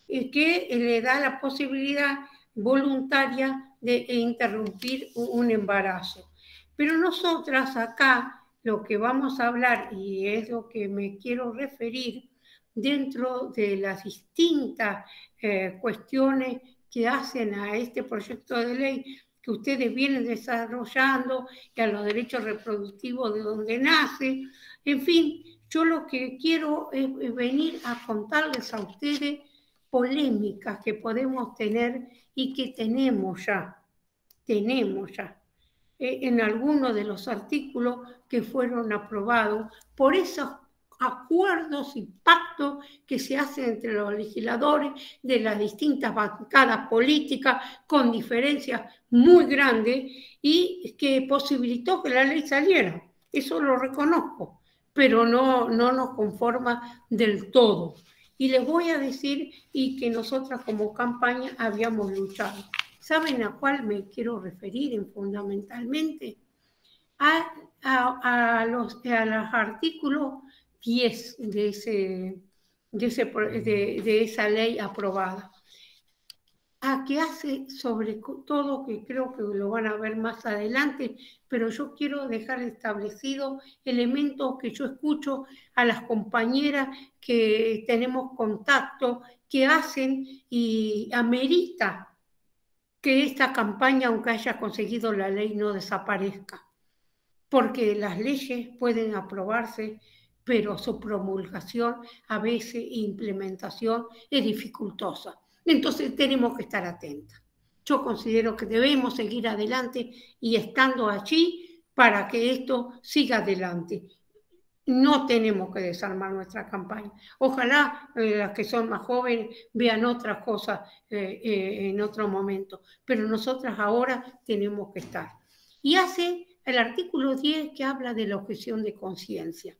B: y que le da la posibilidad voluntaria de interrumpir un embarazo. Pero nosotras acá lo que vamos a hablar, y es lo que me quiero referir, dentro de las distintas cuestiones que hacen a este proyecto de ley que ustedes vienen desarrollando, y a los derechos reproductivos de donde nace, en fin, yo lo que quiero es venir a contarles a ustedes polémicas que podemos tener y que tenemos ya en algunos de los artículos que fueron aprobados por esos acuerdos y pactos que se hacen entre los legisladores de las distintas bancadas políticas con diferencias muy grandes y que posibilitó que la ley saliera. Eso lo reconozco, pero no nos conforma del todo. Y les voy a decir y que nosotras como campaña habíamos luchado. ¿Saben a cuál me quiero referir fundamentalmente? A los artículos 10 de esa ley aprobada. A que hace sobre todo, que creo que lo van a ver más adelante, pero yo quiero dejar establecido elementos que yo escucho a las compañeras que tenemos contacto, que hacen y amerita que esta campaña, aunque haya conseguido la ley, no desaparezca. Porque las leyes pueden aprobarse pero su promulgación a veces e implementación es dificultosa. Entonces tenemos que estar atentos. Yo considero que debemos seguir adelante y estando allí para que esto siga adelante. No tenemos que desarmar nuestra campaña. Ojalá las que son más jóvenes vean otras cosas en otro momento, pero nosotras ahora tenemos que estar. Y hace el artículo 10 que habla de la objeción de conciencia.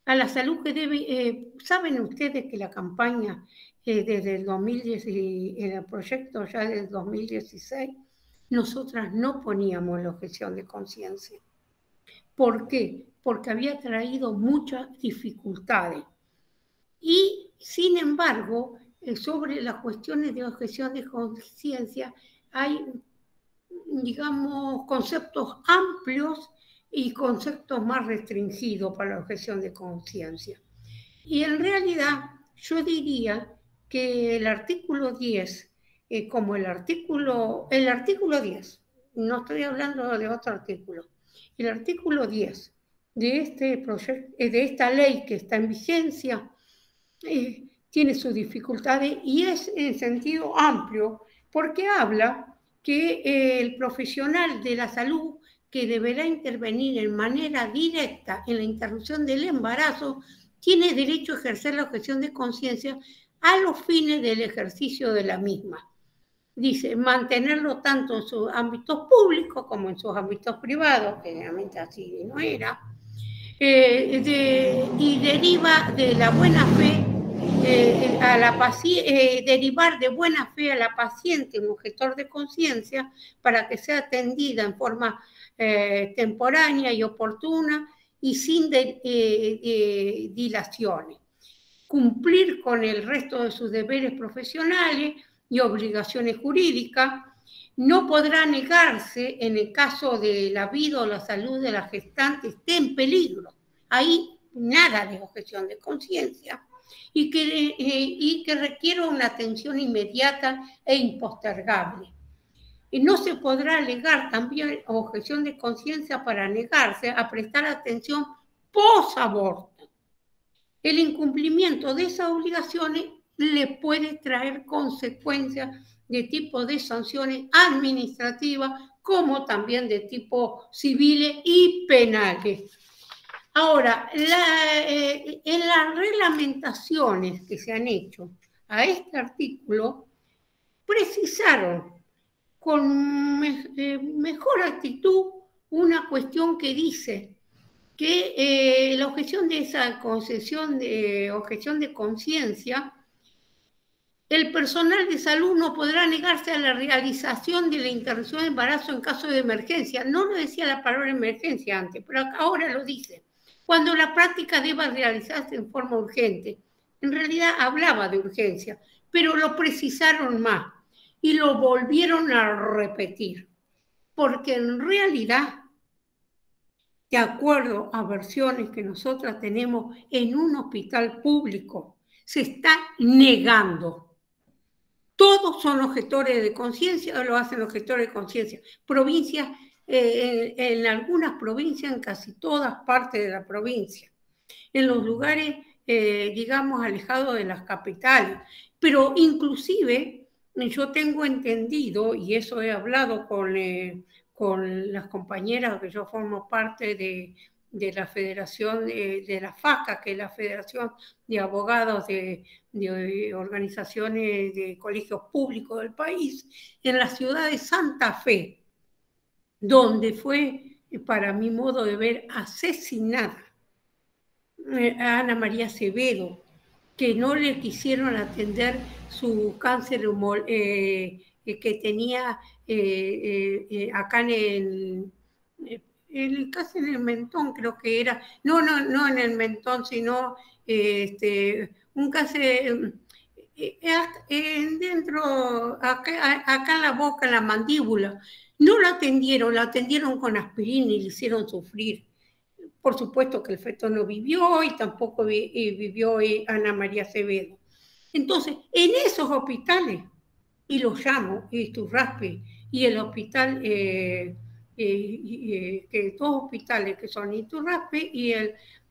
B: A la salud que debe, ¿saben ustedes que la campaña desde el 2010, en el proyecto ya del 2016, nosotras no poníamos la objeción de conciencia? ¿Por qué? Porque había traído muchas dificultades. Y, sin embargo, sobre las cuestiones de objeción de conciencia hay, digamos, conceptos amplios y conceptos más restringidos para la objeción de conciencia. Y en realidad yo diría que el artículo 10, como el artículo 10, no estoy hablando de otro artículo, el artículo 10 de este proyecto, de esta ley que está en vigencia, tiene sus dificultades y es en sentido amplio porque habla que el profesional de la salud que deberá intervenir en manera directa en la interrupción del embarazo tiene derecho a ejercer la objeción de conciencia a los fines del ejercicio de la misma. Dice, mantenerlo tanto en sus ámbitos públicos como en sus ámbitos privados, que realmente así no era, y deriva de la buena fe derivar de buena fe a la paciente un objetor de conciencia para que sea atendida en forma temporánea y oportuna y sin dilaciones. Cumplir con el resto de sus deberes profesionales y obligaciones jurídicas. No podrá negarse en el caso de la vida o la salud de la gestante esté en peligro. Ahí nada de objeción de conciencia. Y que requiere una atención inmediata e impostergable. Y no se podrá alegar también objeción de conciencia para negarse a prestar atención posaborto. El incumplimiento de esas obligaciones le puede traer consecuencias de tipo de sanciones administrativas como también de tipo civiles y penales. Ahora, en las reglamentaciones que se han hecho a este artículo, precisaron con mejor actitud una cuestión que dice que la objeción de esa objeción de conciencia, el personal de salud no podrá negarse a la realización de la interrupción de embarazo en caso de emergencia. No lo decía la palabra emergencia antes, pero ahora lo dice. Cuando la práctica deba realizarse en forma urgente. En realidad hablaba de urgencia, pero lo precisaron más y lo volvieron a repetir. Porque en realidad, de acuerdo a versiones que nosotras tenemos en un hospital público, se está negando. Todos son objetores de conciencia o lo hacen objetores de conciencia. Provincias, en algunas provincias, en casi todas partes de la provincia, en los lugares, digamos, alejados de las capitales. Pero inclusive, yo tengo entendido, y eso he hablado con las compañeras que yo formo parte de la Federación de la FACA, que es la Federación de Abogados de organizaciones de colegios públicos del país, en la ciudad de Santa Fe, donde fue, para mi modo de ver, asesinada a Ana María Acevedo, que no le quisieron atender su cáncer que tenía acá casi en el mentón, creo que era, no en el mentón, sino un cáncer dentro, acá en la boca, en la mandíbula. No la atendieron con aspirina y le hicieron sufrir. Por supuesto que el feto no vivió y tampoco vivió Ana María Acevedo. Entonces, en esos hospitales, y los llamo, Iturraspe, y el hospital, dos hospitales que son Iturraspe y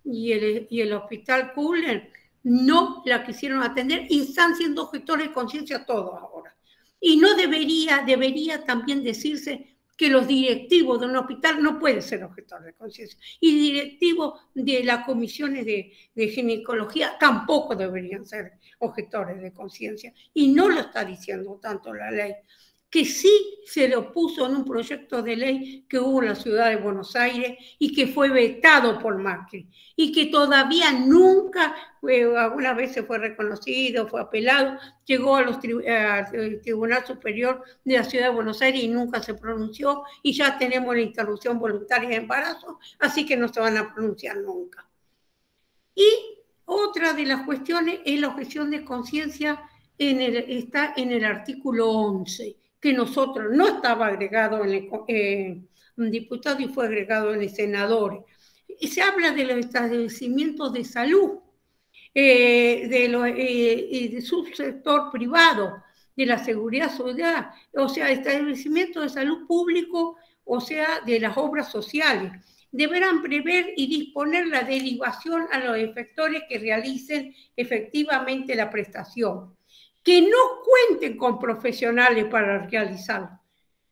B: y el Hospital Kuhler no la quisieron atender y están siendo objetores de conciencia todos ahora. Y no debería también decirse que los directivos de un hospital no pueden ser objetores de conciencia. Y directivos de las comisiones de ginecología tampoco deberían ser objetores de conciencia. Y no lo está diciendo tanto la ley, que sí se lo puso en un proyecto de ley que hubo en la ciudad de Buenos Aires y que fue vetado por Macri y que todavía nunca, alguna vez se fue reconocido, fue apelado, llegó al Tribunal Superior de la ciudad de Buenos Aires y nunca se pronunció, y ya tenemos la interrupción voluntaria de embarazo, así que no se van a pronunciar nunca. Y otra de las cuestiones es la objeción de conciencia, está en el artículo 11, que nosotros no estaba agregado en un diputado y fue agregado en el senador. Y se habla de los establecimientos de salud, de subsector privado, de la seguridad social, o sea, establecimientos de salud público, o sea, de las obras sociales. Deberán prever y disponer la derivación a los efectores que realicen efectivamente la prestación, que no cuenten con profesionales para realizarlo.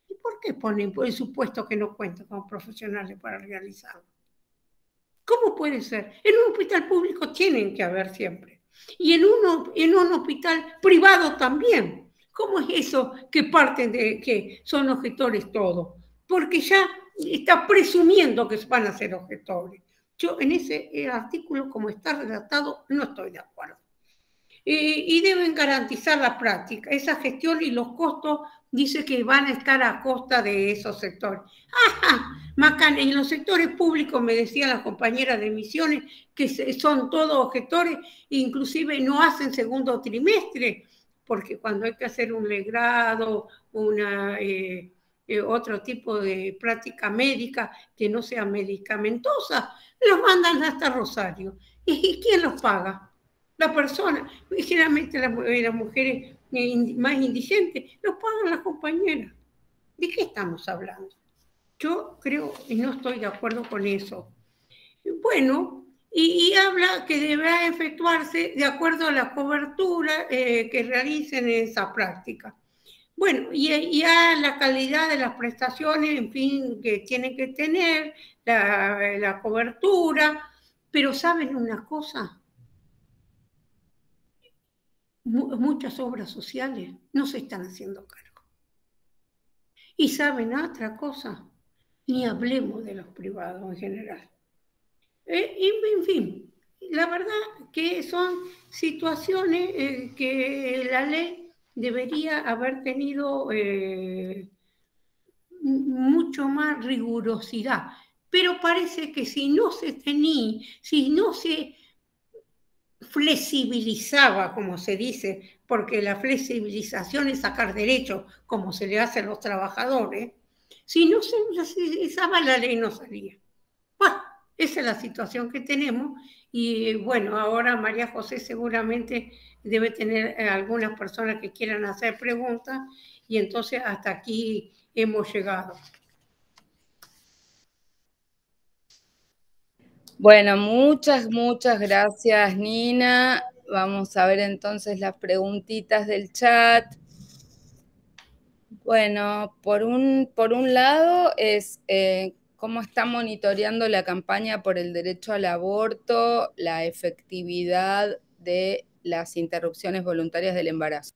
B: ¿Y por qué ponen por el supuesto que no cuentan con profesionales para realizarlo? ¿Cómo puede ser? En un hospital público tienen que haber siempre. Y en un hospital privado también. ¿Cómo es eso que parten de que son objetores todos? Porque ya está presumiendo que van a ser objetores. Yo en ese artículo, como está redactado, no estoy de acuerdo. Y deben garantizar la práctica. Esa gestión y los costos dice que van a estar a costa de esos sectores. ¡Ajá! Macana, en los sectores públicos, me decían las compañeras de Misiones, que son todos objetores, inclusive no hacen segundo trimestre, porque cuando hay que hacer un legrado, otro tipo de práctica médica que no sea medicamentosa, los mandan hasta Rosario. ¿Y quién los paga? La persona. Generalmente las mujeres más indigentes los pagan las compañeras. ¿De qué estamos hablando? Yo creo y no estoy de acuerdo con eso. Bueno, y habla que deberá efectuarse de acuerdo a la cobertura que realicen en esa práctica. Bueno, y a la calidad de las prestaciones, en fin, que tienen que tener, la cobertura, pero ¿saben una cosa? Muchas obras sociales no se están haciendo cargo. Y ¿saben otra cosa? Ni hablemos de los privados en general. En fin, la verdad que son situaciones que la ley debería haber tenido mucho más rigurosidad. Pero parece que si no se flexibilizaba, como se dice, porque la flexibilización es sacar derechos, como se le hace a los trabajadores, si no se flexibilizaba la ley no salía. Bueno, esa es la situación que tenemos y bueno, ahora María José seguramente debe tener algunas personas que quieran hacer preguntas y entonces hasta aquí hemos llegado.
A: Bueno, muchas gracias, Nina. Vamos a ver entonces las preguntitas del chat. Bueno, por un lado es cómo está monitoreando la campaña por el derecho al aborto, la efectividad de las interrupciones voluntarias del embarazo.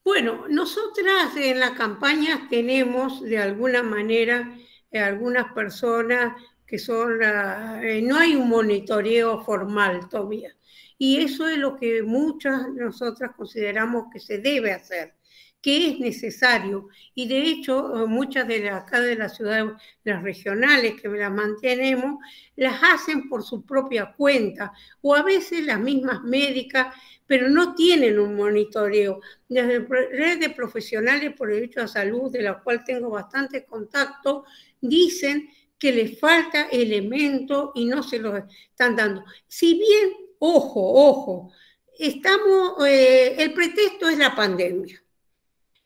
B: Bueno, nosotras en la campaña tenemos de alguna manera algunas personas que son, no hay un monitoreo formal todavía. Y eso es lo que muchas nosotras consideramos que se debe hacer, que es necesario. Y de hecho, muchas de acá de las ciudades, las regionales que las mantenemos, las hacen por su propia cuenta, o a veces las mismas médicas, pero no tienen un monitoreo. Desde la red de profesionales por el derecho a la salud, de la cual tengo bastante contacto, dicen que les falta elemento y no se los están dando. Si bien, ojo, el pretexto es la pandemia.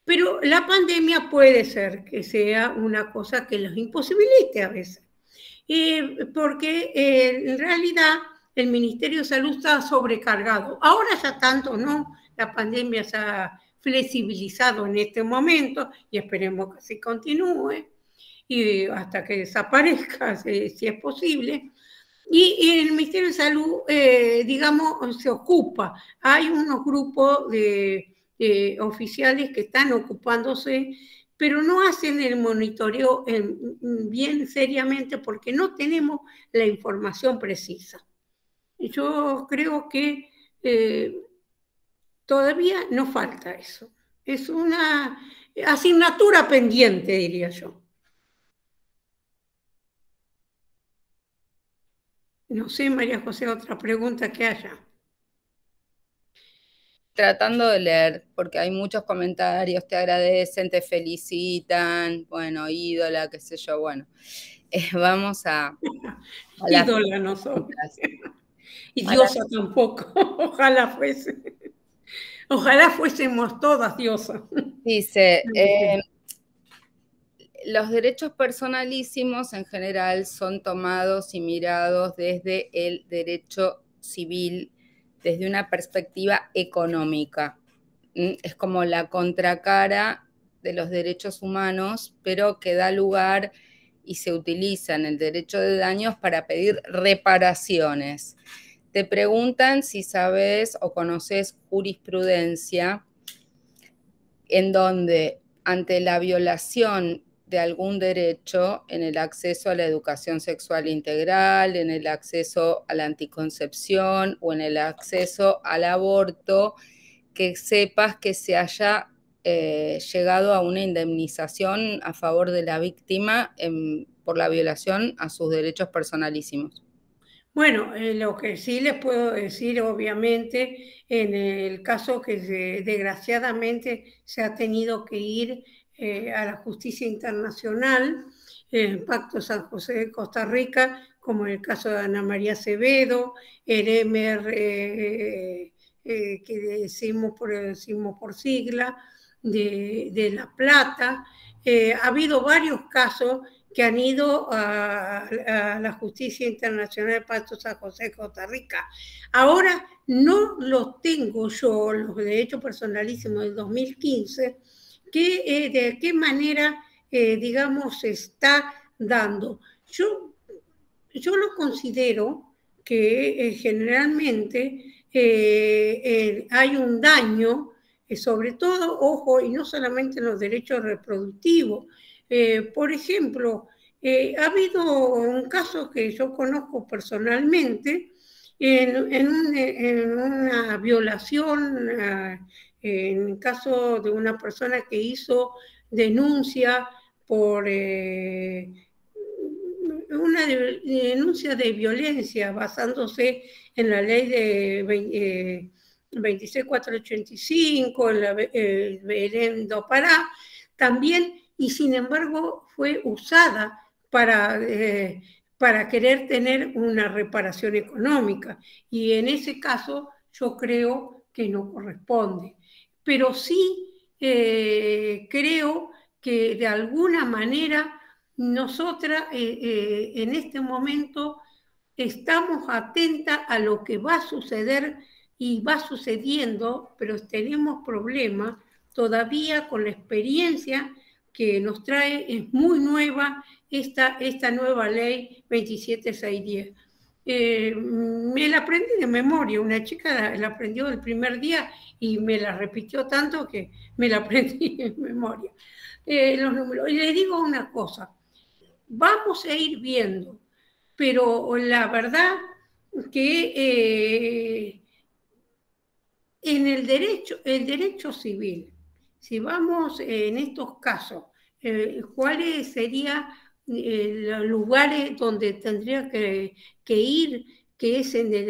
B: Pero la pandemia puede ser que sea una cosa que los imposibilite a veces. porque en realidad el Ministerio de Salud está sobrecargado. Ahora ya tanto no, la pandemia se ha flexibilizado en este momento y esperemos que así continúe y hasta que desaparezca, si es posible. Y el Ministerio de Salud, digamos, se ocupa. Hay unos grupos de oficiales que están ocupándose, pero no hacen el monitoreo bien seriamente porque no tenemos la información precisa. Yo creo que todavía no falta eso. Es una asignatura pendiente, diría yo. No sé, María José, otra pregunta que haya.
A: Tratando de leer, porque hay muchos comentarios, te agradecen, te felicitan, bueno, ídola, qué sé yo, bueno. Vamos a las
B: ídola no soy.
A: preguntas.
B: Y diosa tampoco, ojalá fuese. Ojalá fuésemos todas diosas.
A: Dice, los derechos personalísimos en general son tomados y mirados desde el derecho civil, desde una perspectiva económica. Es como la contracara de los derechos humanos, pero que da lugar y se utiliza en el derecho de daños para pedir reparaciones. Te preguntan si sabes o conoces jurisprudencia en donde ante la violación de algún derecho en el acceso a la educación sexual integral, en el acceso a la anticoncepción o en el acceso al aborto, que sepas que se haya llegado a una indemnización a favor de la víctima por la violación a sus derechos personalísimos.
B: Bueno, lo que sí les puedo decir, obviamente, en el caso que desgraciadamente se ha tenido que ir a la justicia internacional, el Pacto San José de Costa Rica, como en el caso de Ana María Acevedo, el EMER, que decimos por sigla, de La Plata. Ha habido varios casos que han ido a la Justicia Internacional de Pacto San José de Costa Rica. Ahora no los tengo yo, los derechos personalísimos del 2015, que de qué manera, digamos, se está dando. Yo lo considero que generalmente hay un daño, sobre todo, ojo, y no solamente en los derechos reproductivos. Por ejemplo, ha habido un caso que yo conozco personalmente en una violación, en el caso de una persona que hizo denuncia por una denuncia de violencia basándose en la ley de 26485, en la Belén do Pará, también, y sin embargo fue usada para querer tener una reparación económica. Y en ese caso yo creo que no corresponde. Pero sí creo que de alguna manera nosotras en este momento estamos atentas a lo que va a suceder y va sucediendo, pero tenemos problemas todavía con la experiencia que nos trae, es muy nueva esta nueva ley 27610. Me la aprendí de memoria, una chica la aprendió el primer día y me la repitió tanto que me la aprendí en memoria. Los números. Y les digo una cosa, vamos a ir viendo, pero la verdad que en el derecho civil, si vamos en estos casos, ¿cuáles serían los lugares donde tendría que ir, que es en el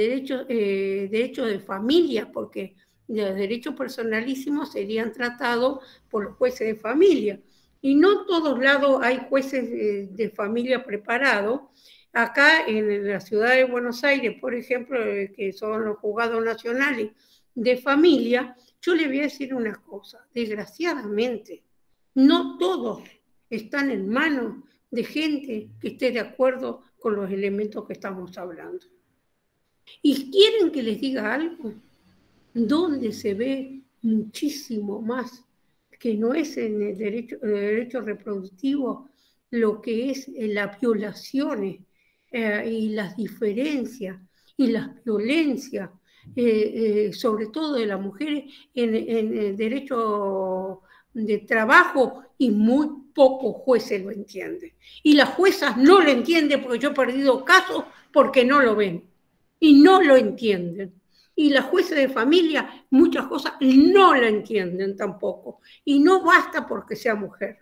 B: derecho de familia? Porque los derechos personalísimos serían tratados por los jueces de familia. Y no en todos lados hay jueces de familia preparados. Acá en la ciudad de Buenos Aires, por ejemplo, que son los juzgados nacionales de familia, yo le voy a decir una cosa, desgraciadamente, no todos están en manos de gente que esté de acuerdo con los elementos que estamos hablando. ¿Y quieren que les diga algo? Donde se ve muchísimo más, que no es en el derecho reproductivo, lo que es las violaciones y las diferencias y las violencias, sobre todo de las mujeres en el derecho de trabajo, y muy pocos jueces lo entienden. Y las juezas no lo entienden, porque yo he perdido casos porque no lo ven y no lo entienden. Y las jueces de familia muchas cosas no la entienden tampoco. Y no basta porque sea mujer.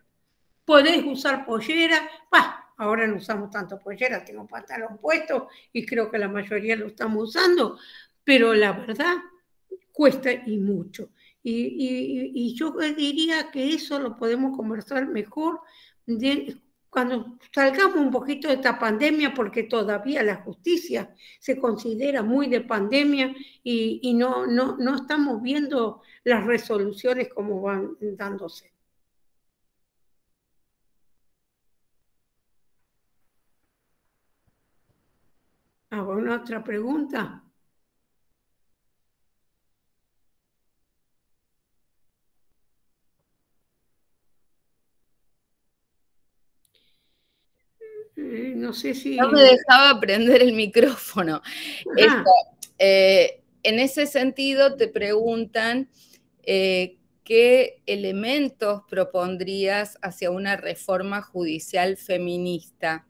B: Podés usar pollera, bah, ahora no usamos tanto pollera, tengo pantalón puesto y creo que la mayoría lo estamos usando, pero la verdad cuesta y mucho. Y yo diría que eso lo podemos conversar mejor cuando salgamos un poquito de esta pandemia, porque todavía la justicia se considera muy de pandemia y no estamos viendo las resoluciones como van dándose. ¿Alguna otra pregunta? No sé si...
A: No me dejaba prender el micrófono. En ese sentido, te preguntan qué elementos propondrías hacia una reforma judicial feminista.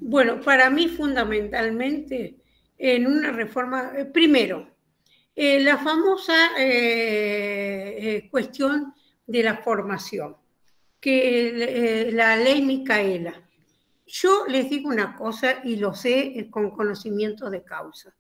B: Bueno, para mí fundamentalmente en una reforma, primero, la famosa cuestión de la formación, que la ley Micaela. Yo les digo una cosa y lo sé con conocimiento de causa.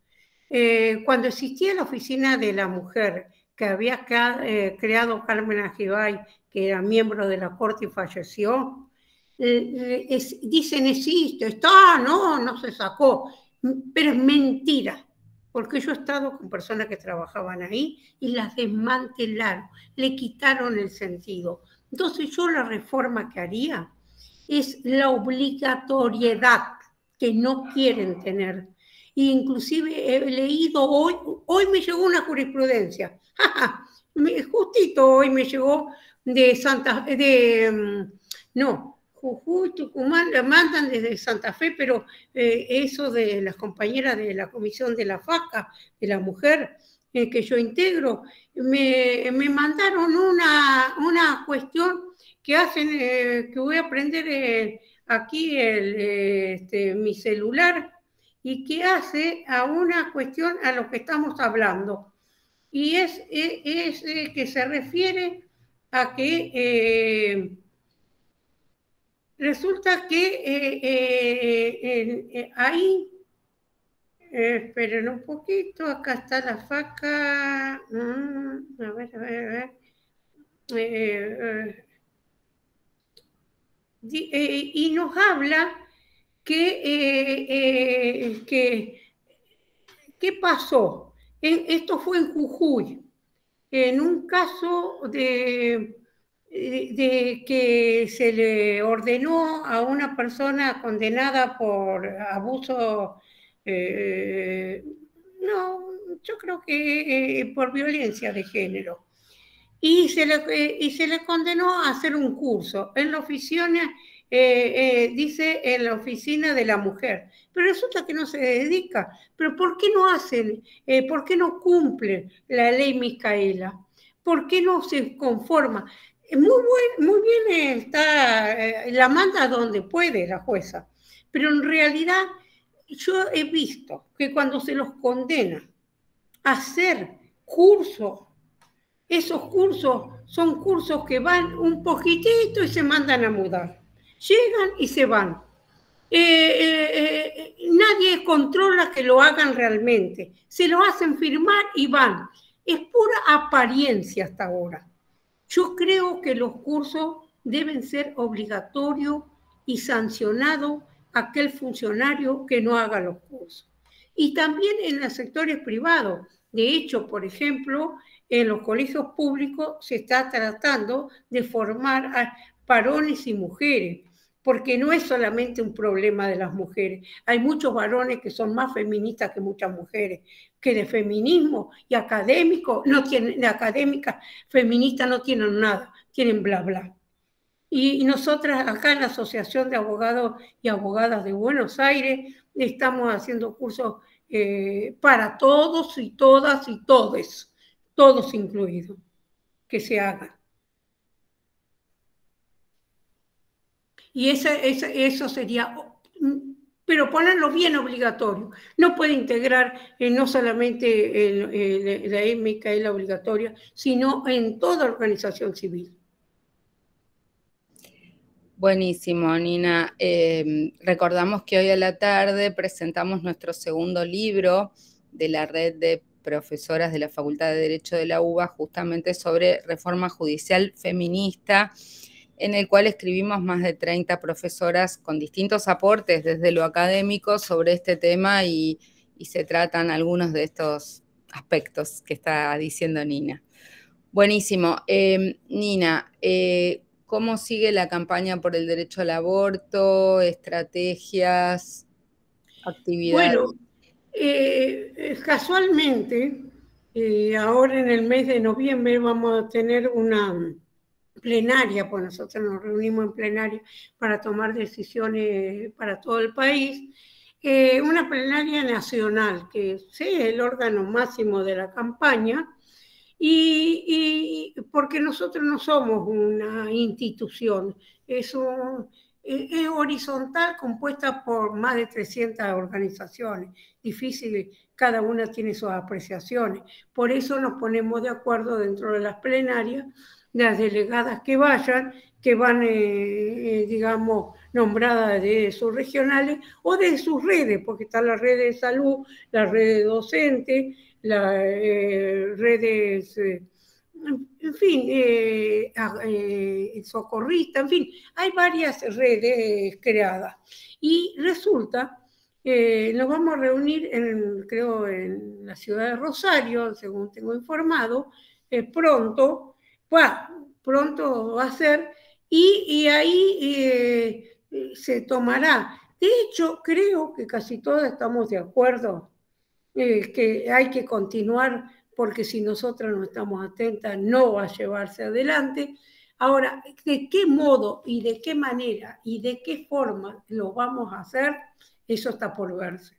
B: Cuando existía la oficina de la mujer que había creado Carmen Ajibay, que era miembro de la Corte y falleció, dicen existe, está, no se sacó, pero es mentira, porque yo he estado con personas que trabajaban ahí y las desmantelaron, le quitaron el sentido. Entonces yo la reforma que haría es la obligatoriedad que no quieren tener. E inclusive he leído hoy me llegó una jurisprudencia, justito hoy me llegó Jujuy, Tucumán, la mandan desde Santa Fe, pero eso de las compañeras de la comisión de la FACA, de la mujer que yo integro, me mandaron una cuestión que hacen, que voy a prender aquí mi celular, y que hace a una cuestión a lo que estamos hablando. Y es que se refiere a que resulta que ahí, esperen un poquito, acá está la FACA, a ver, y nos habla ¿qué pasó? Esto fue en Jujuy, en un caso de que se le ordenó a una persona condenada por abuso, yo creo que por violencia de género, y se le condenó a hacer un curso en la oficina, dice en la oficina de la mujer, pero resulta que no se dedica. ¿Pero por qué no hacen, por qué no cumplen la ley Micaela? ¿Por qué no se conforma? Muy bien está, la manda donde puede la jueza, pero en realidad yo he visto que cuando se los condena a hacer cursos, esos cursos son cursos que van un poquitito y se mandan a mudar. Llegan y se van. Nadie controla que lo hagan realmente. Se lo hacen firmar y van. Es pura apariencia hasta ahora. Yo creo que los cursos deben ser obligatorios y sancionado aquel funcionario que no haga los cursos. Y también en los sectores privados. De hecho, por ejemplo, en los colegios públicos se está tratando de formar a varones y mujeres. porque no es solamente un problema de las mujeres. Hay muchos varones que son más feministas que muchas mujeres, que de feminismo y académico no tienen, de académica feminista no tienen nada, tienen bla bla. Y nosotras acá en la Asociación de Abogados y Abogadas de Buenos Aires estamos haciendo cursos para todos y todas y todos incluidos, que se hagan. Y eso sería, pero ponerlo bien obligatorio. No puede integrar no solamente la MKL obligatoria, sino en toda organización civil.
A: Buenísimo, Nina. Recordamos que hoy a la tarde presentamos nuestro segundo libro de la red de profesoras de la Facultad de Derecho de la UBA, justamente sobre reforma judicial feminista, en el cual escribimos más de 30 profesoras con distintos aportes desde lo académico sobre este tema y se tratan algunos de estos aspectos que está diciendo Nina. Buenísimo. Nina, ¿cómo sigue la campaña por el derecho al aborto? ¿Estrategias? ¿Actividades?
B: Bueno, casualmente, ahora en el mes de noviembre vamos a tener una plenaria, pues nosotros nos reunimos en plenaria para tomar decisiones para todo el país, una plenaria nacional, que es el órgano máximo de la campaña, y porque nosotros no somos una institución, es horizontal, compuesta por más de 300 organizaciones, difícil, cada una tiene sus apreciaciones, por eso nos ponemos de acuerdo dentro de las plenarias, las delegadas que vayan, que van, digamos, nombradas de sus regionales o de sus redes, porque están las redes de salud, las redes docentes, las redes, en fin, socorrista, en fin, hay varias redes creadas. Y resulta, nos vamos a reunir, creo, en la ciudad de Rosario, según tengo informado, pronto va a ser, y ahí se tomará. De hecho, creo que casi todos estamos de acuerdo que hay que continuar, porque si nosotras no estamos atentas no va a llevarse adelante. Ahora, ¿de qué modo y de qué manera y de qué forma lo vamos a hacer? Eso está por verse.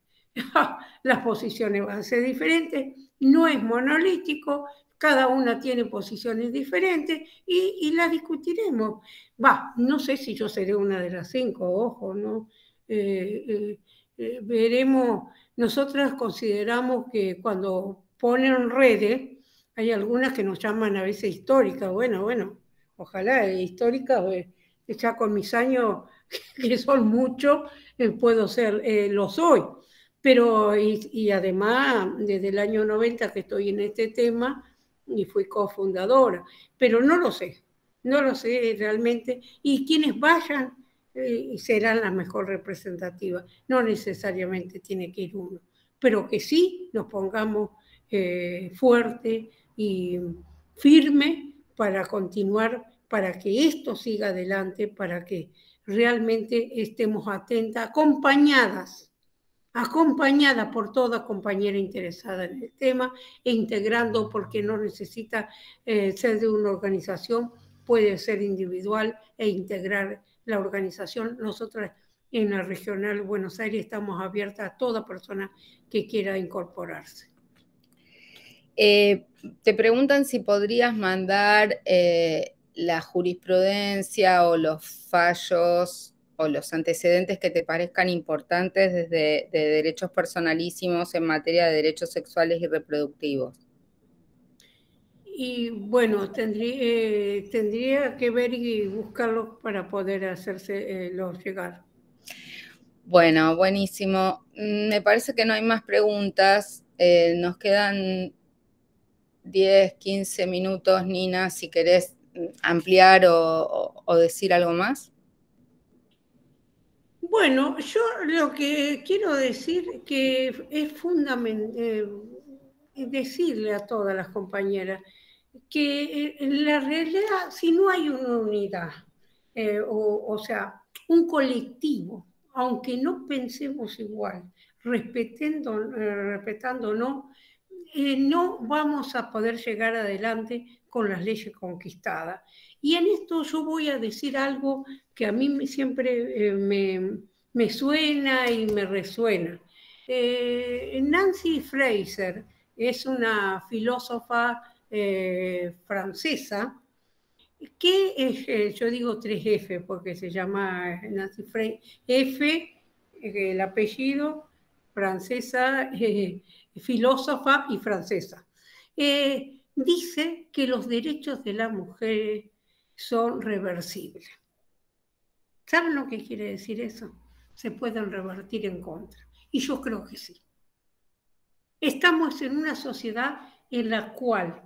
B: Las posiciones van a ser diferentes, no es monolítico, cada una tiene posiciones diferentes y las discutiremos. No sé si yo seré una de las 5, ojo, ¿no? Veremos. Nosotras consideramos que cuando ponen redes, hay algunas que nos llaman a veces históricas. Bueno, ojalá históricas, ya con mis años, que son muchos, puedo ser, lo soy. Pero, y además, desde el año 90 que estoy en este tema y fui cofundadora, pero no lo sé realmente. Y quienes vayan, serán las mejor representativas. No necesariamente tiene que ir uno, pero que sí nos pongamos fuerte y firme para continuar, para que esto siga adelante, para que realmente estemos atentas, acompañada por toda compañera interesada en el tema e integrando, porque no necesita ser de una organización, puede ser individual e integrar la organización. Nosotros en la Regional Buenos Aires estamos abiertas a toda persona que quiera incorporarse.
A: Te preguntan si podrías mandar la jurisprudencia o los fallos o los antecedentes que te parezcan importantes desde de derechos personalísimos en materia de derechos sexuales y reproductivos.
B: Y bueno, tendría que ver y buscarlos para poder hacérselos llegar.
A: Bueno, buenísimo. Me parece que no hay más preguntas. Nos quedan 10, 15 minutos, Nina, si querés ampliar o decir algo más.
B: Bueno, yo lo que quiero decir que es fundamental decirle a todas las compañeras que en la realidad, si no hay una unidad, o sea, un colectivo, aunque no pensemos igual, respetándonos, no vamos a poder llegar adelante con las leyes conquistadas. Y en esto yo voy a decir algo que a mí siempre me suena y me resuena. Nancy Fraser es una filósofa francesa que es, yo digo 3F porque se llama Nancy Fraser, F, el apellido, francesa, filósofa y francesa. Dice que los derechos de la mujer son reversibles. ¿Saben lo que quiere decir eso? Se pueden revertir en contra. Y yo creo que sí. Estamos en una sociedad en la cual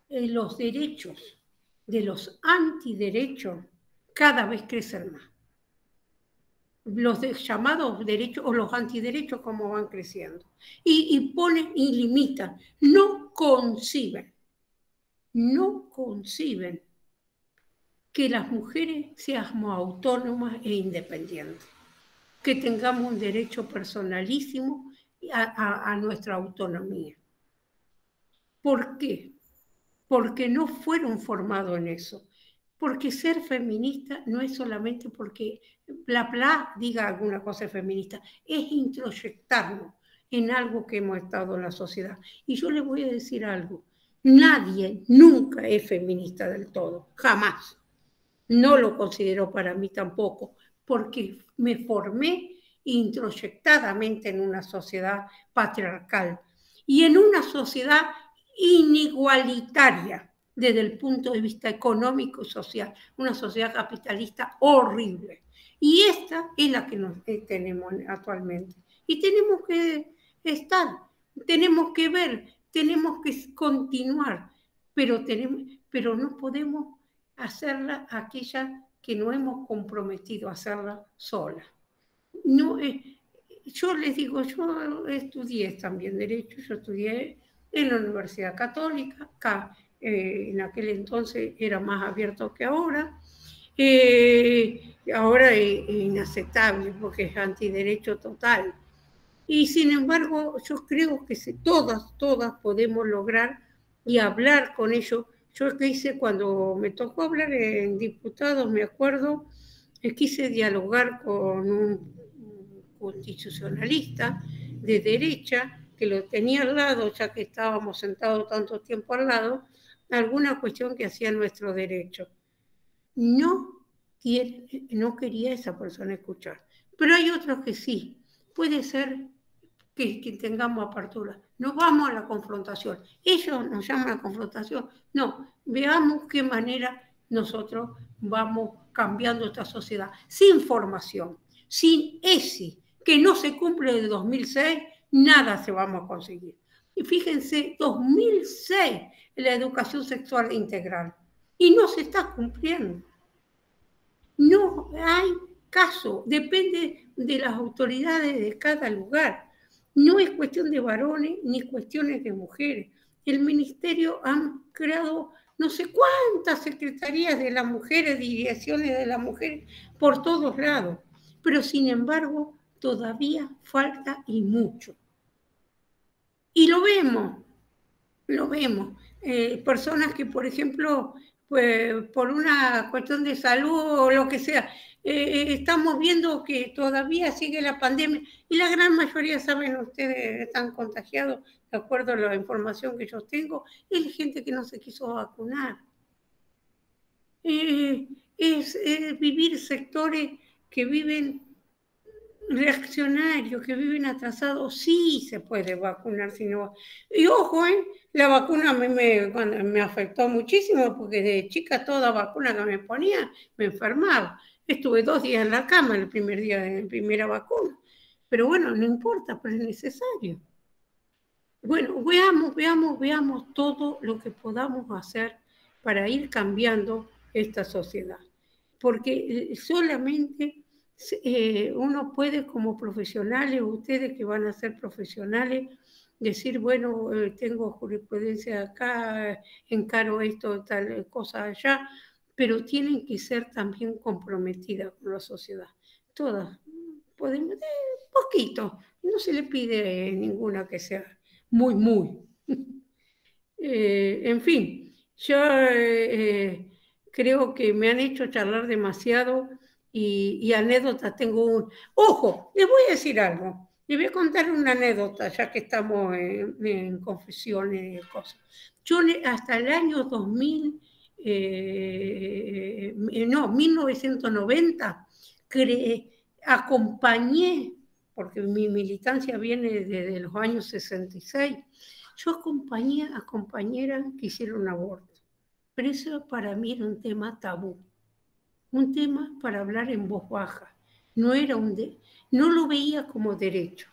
B: los derechos de los antiderechos cada vez crecen más. Los llamados derechos o los antiderechos como van creciendo. Y ponen y limitan. No conciben que las mujeres seamos autónomas e independientes, que tengamos un derecho personalísimo a nuestra autonomía. ¿Por qué? Porque no fueron formados en eso. Porque ser feminista no es solamente porque bla diga alguna cosa feminista, es introyectarnos en algo que hemos estado en la sociedad. Y yo les voy a decir algo, nadie nunca es feminista del todo, jamás. No lo considero para mí tampoco, porque me formé introyectadamente en una sociedad patriarcal y en una sociedad inigualitaria desde el punto de vista económico y social, una sociedad capitalista horrible. Y esta es la que tenemos actualmente. Y tenemos que estar, tenemos que ver, tenemos que continuar, pero no podemos hacerla aquella que no hemos comprometido a hacerla sola. No, yo les digo, yo estudié también Derecho, yo estudié en la Universidad Católica, acá en aquel entonces era más abierto que ahora, ahora es inaceptable porque es antiderecho total. Y sin embargo, yo creo que todas podemos lograr y hablar con ellos. Yo que hice cuando me tocó hablar en diputados, me acuerdo, quise dialogar con un constitucionalista de derecha que lo tenía al lado, ya que estábamos sentados tanto tiempo al lado, alguna cuestión que hacía nuestro derecho. No quería esa persona escuchar, pero hay otros que sí. Puede ser que tengamos apertura. No vamos a la confrontación. Ellos nos llaman a la confrontación. No, veamos qué manera nosotros vamos cambiando esta sociedad. Sin formación, sin ESI, que no se cumple desde 2006, nada se vamos a conseguir. Y fíjense, 2006, la educación sexual integral. Y no se está cumpliendo. No hay caso, depende de las autoridades de cada lugar. No es cuestión de varones ni cuestiones de mujeres. El ministerio ha creado no sé cuántas secretarías de las mujeres, direcciones de las mujeres, por todos lados. Pero sin embargo, todavía falta y mucho. Y lo vemos. Personas que, por ejemplo, pues, por una cuestión de salud o lo que sea, estamos viendo que todavía sigue la pandemia y la gran mayoría, saben ustedes, están contagiados, de acuerdo a la información que yo tengo, es gente que no se quiso vacunar. Es vivir sectores que viven reaccionarios, que viven atrasados, sí se puede vacunar, sino. Y ojo, la vacuna a mí me afectó muchísimo, porque de chica toda vacuna que me ponía, me enfermaba. Estuve 2 días en la cama el primer día de mi primera vacuna. Pero bueno, no importa, pero es necesario. Bueno, veamos todo lo que podamos hacer para ir cambiando esta sociedad. Porque solamente uno puede, como profesionales, ustedes que van a ser profesionales, decir, bueno, tengo jurisprudencia acá, encaro esto, tal cosa allá, pero tienen que ser también comprometidas con la sociedad. Todas, podemos, poquito, no se le pide ninguna que sea muy, muy. En fin, yo creo que me han hecho charlar demasiado y anécdotas tengo un... Ojo, les voy a decir algo. Les voy a contar una anécdota, ya que estamos en confesiones y cosas. Yo hasta el año 2000, no, 1990, acompañé, porque mi militancia viene desde los años 66, yo acompañé a compañeras que hicieron aborto, pero eso para mí era un tema tabú, un tema para hablar en voz baja. No, no lo veía como derecho,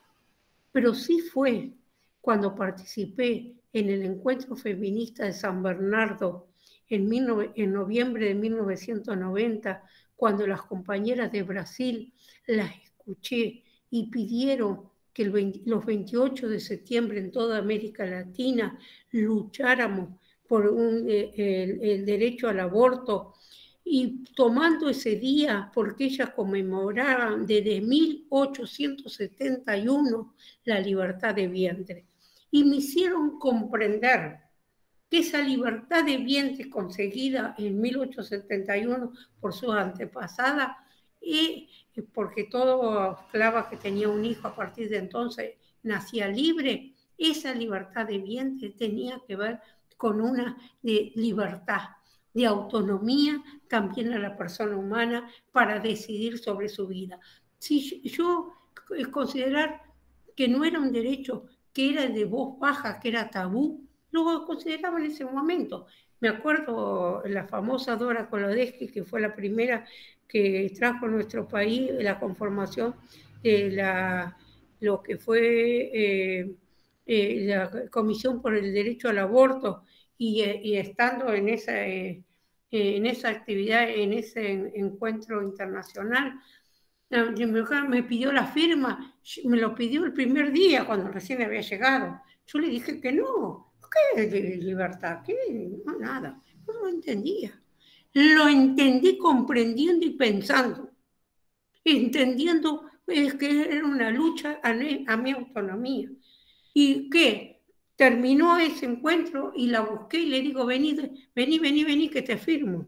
B: pero sí fue cuando participé en el encuentro feminista de San Bernardo en noviembre de 1990, cuando las compañeras de Brasil las escuché y pidieron que los 28 de septiembre en toda América Latina lucháramos por el derecho al aborto, y tomando ese día, porque ellas conmemoraban desde 1871 la libertad de vientre. Y me hicieron comprender que esa libertad de vientre conseguida en 1871 por sus antepasadas, y porque todo esclava que tenía un hijo a partir de entonces nacía libre, esa libertad de vientre tenía que ver con una libertad, de autonomía también a la persona humana para decidir sobre su vida. Si yo considerar que no era un derecho, que era de voz baja, que era tabú, lo consideraba en ese momento. Me acuerdo la famosa Dora Kolodesky, que fue la primera que trajo a nuestro país la conformación de lo que fue la Comisión por el Derecho al Aborto, y estando en esa actividad, en ese encuentro internacional, mi mujer me pidió la firma, me lo pidió el primer día cuando recién había llegado. Yo le dije que no. ¿Qué libertad? ¿Qué? No, nada. No lo entendía. Lo entendí comprendiendo y pensando, entendiendo que era una lucha a mi autonomía. ¿Y qué? Terminó ese encuentro y la busqué y le digo, vení, vení, vení, vení, que te firmo.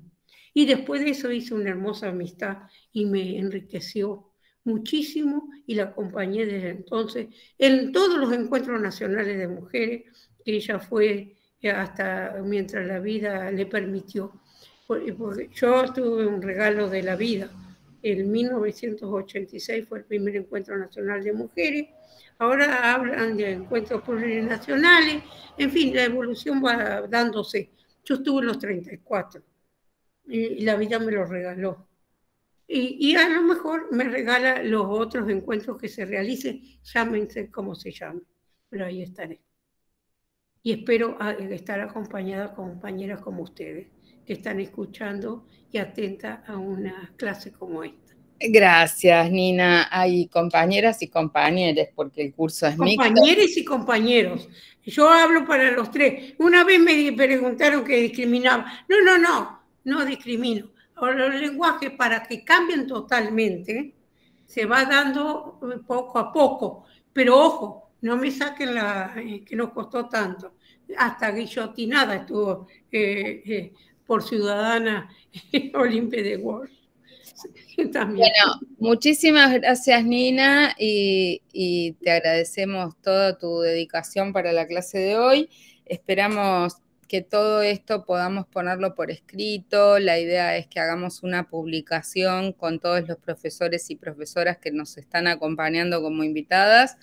B: Y después de eso hice una hermosa amistad y me enriqueció muchísimo, y la acompañé desde entonces en todos los encuentros nacionales de mujeres que ella fue hasta mientras la vida le permitió. Porque yo tuve un regalo de la vida. En 1986 fue el primer encuentro nacional de mujeres. Ahora hablan de encuentros plurinacionales. En fin, la evolución va dándose. Yo estuve en los 34 y la vida me lo regaló. Y a lo mejor me regala los otros encuentros que se realicen, llámense como se llamen, pero ahí estaré. Y espero estar acompañada con compañeras como ustedes, que están escuchando y atentas a una clase como esta.
A: Gracias, Nina. Hay compañeras y compañeros, porque el curso es mixto.
B: Compañeros y compañeros. Yo hablo para los tres. Una vez me preguntaron que discriminaba. No, no, no, no discrimino. Ahora, los lenguajes, para que cambien totalmente, se va dando poco a poco. Pero ojo, no me saquen que nos costó tanto. Hasta guillotinada estuvo por ciudadana Olimpia de Walsh. También.
A: Bueno, muchísimas gracias, Nina, y te agradecemos toda tu dedicación para la clase de hoy. Esperamos que todo esto podamos ponerlo por escrito. La idea es que hagamos una publicación con todos los profesores y profesoras que nos están acompañando como invitadas.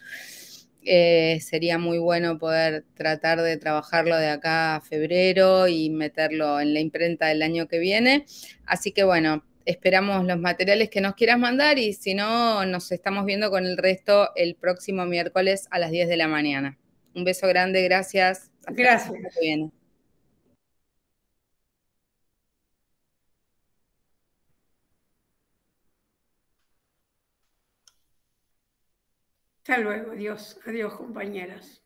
A: Sería muy bueno poder tratar de trabajarlo de acá a febrero y meterlo en la imprenta del año que viene. Así que bueno, esperamos los materiales que nos quieras mandar, y si no, nos estamos viendo con el resto el próximo miércoles a las 10 de la mañana. Un beso grande, gracias.
B: Hasta gracias.
A: La semana que viene.
B: Hasta luego, adiós, adiós compañeras.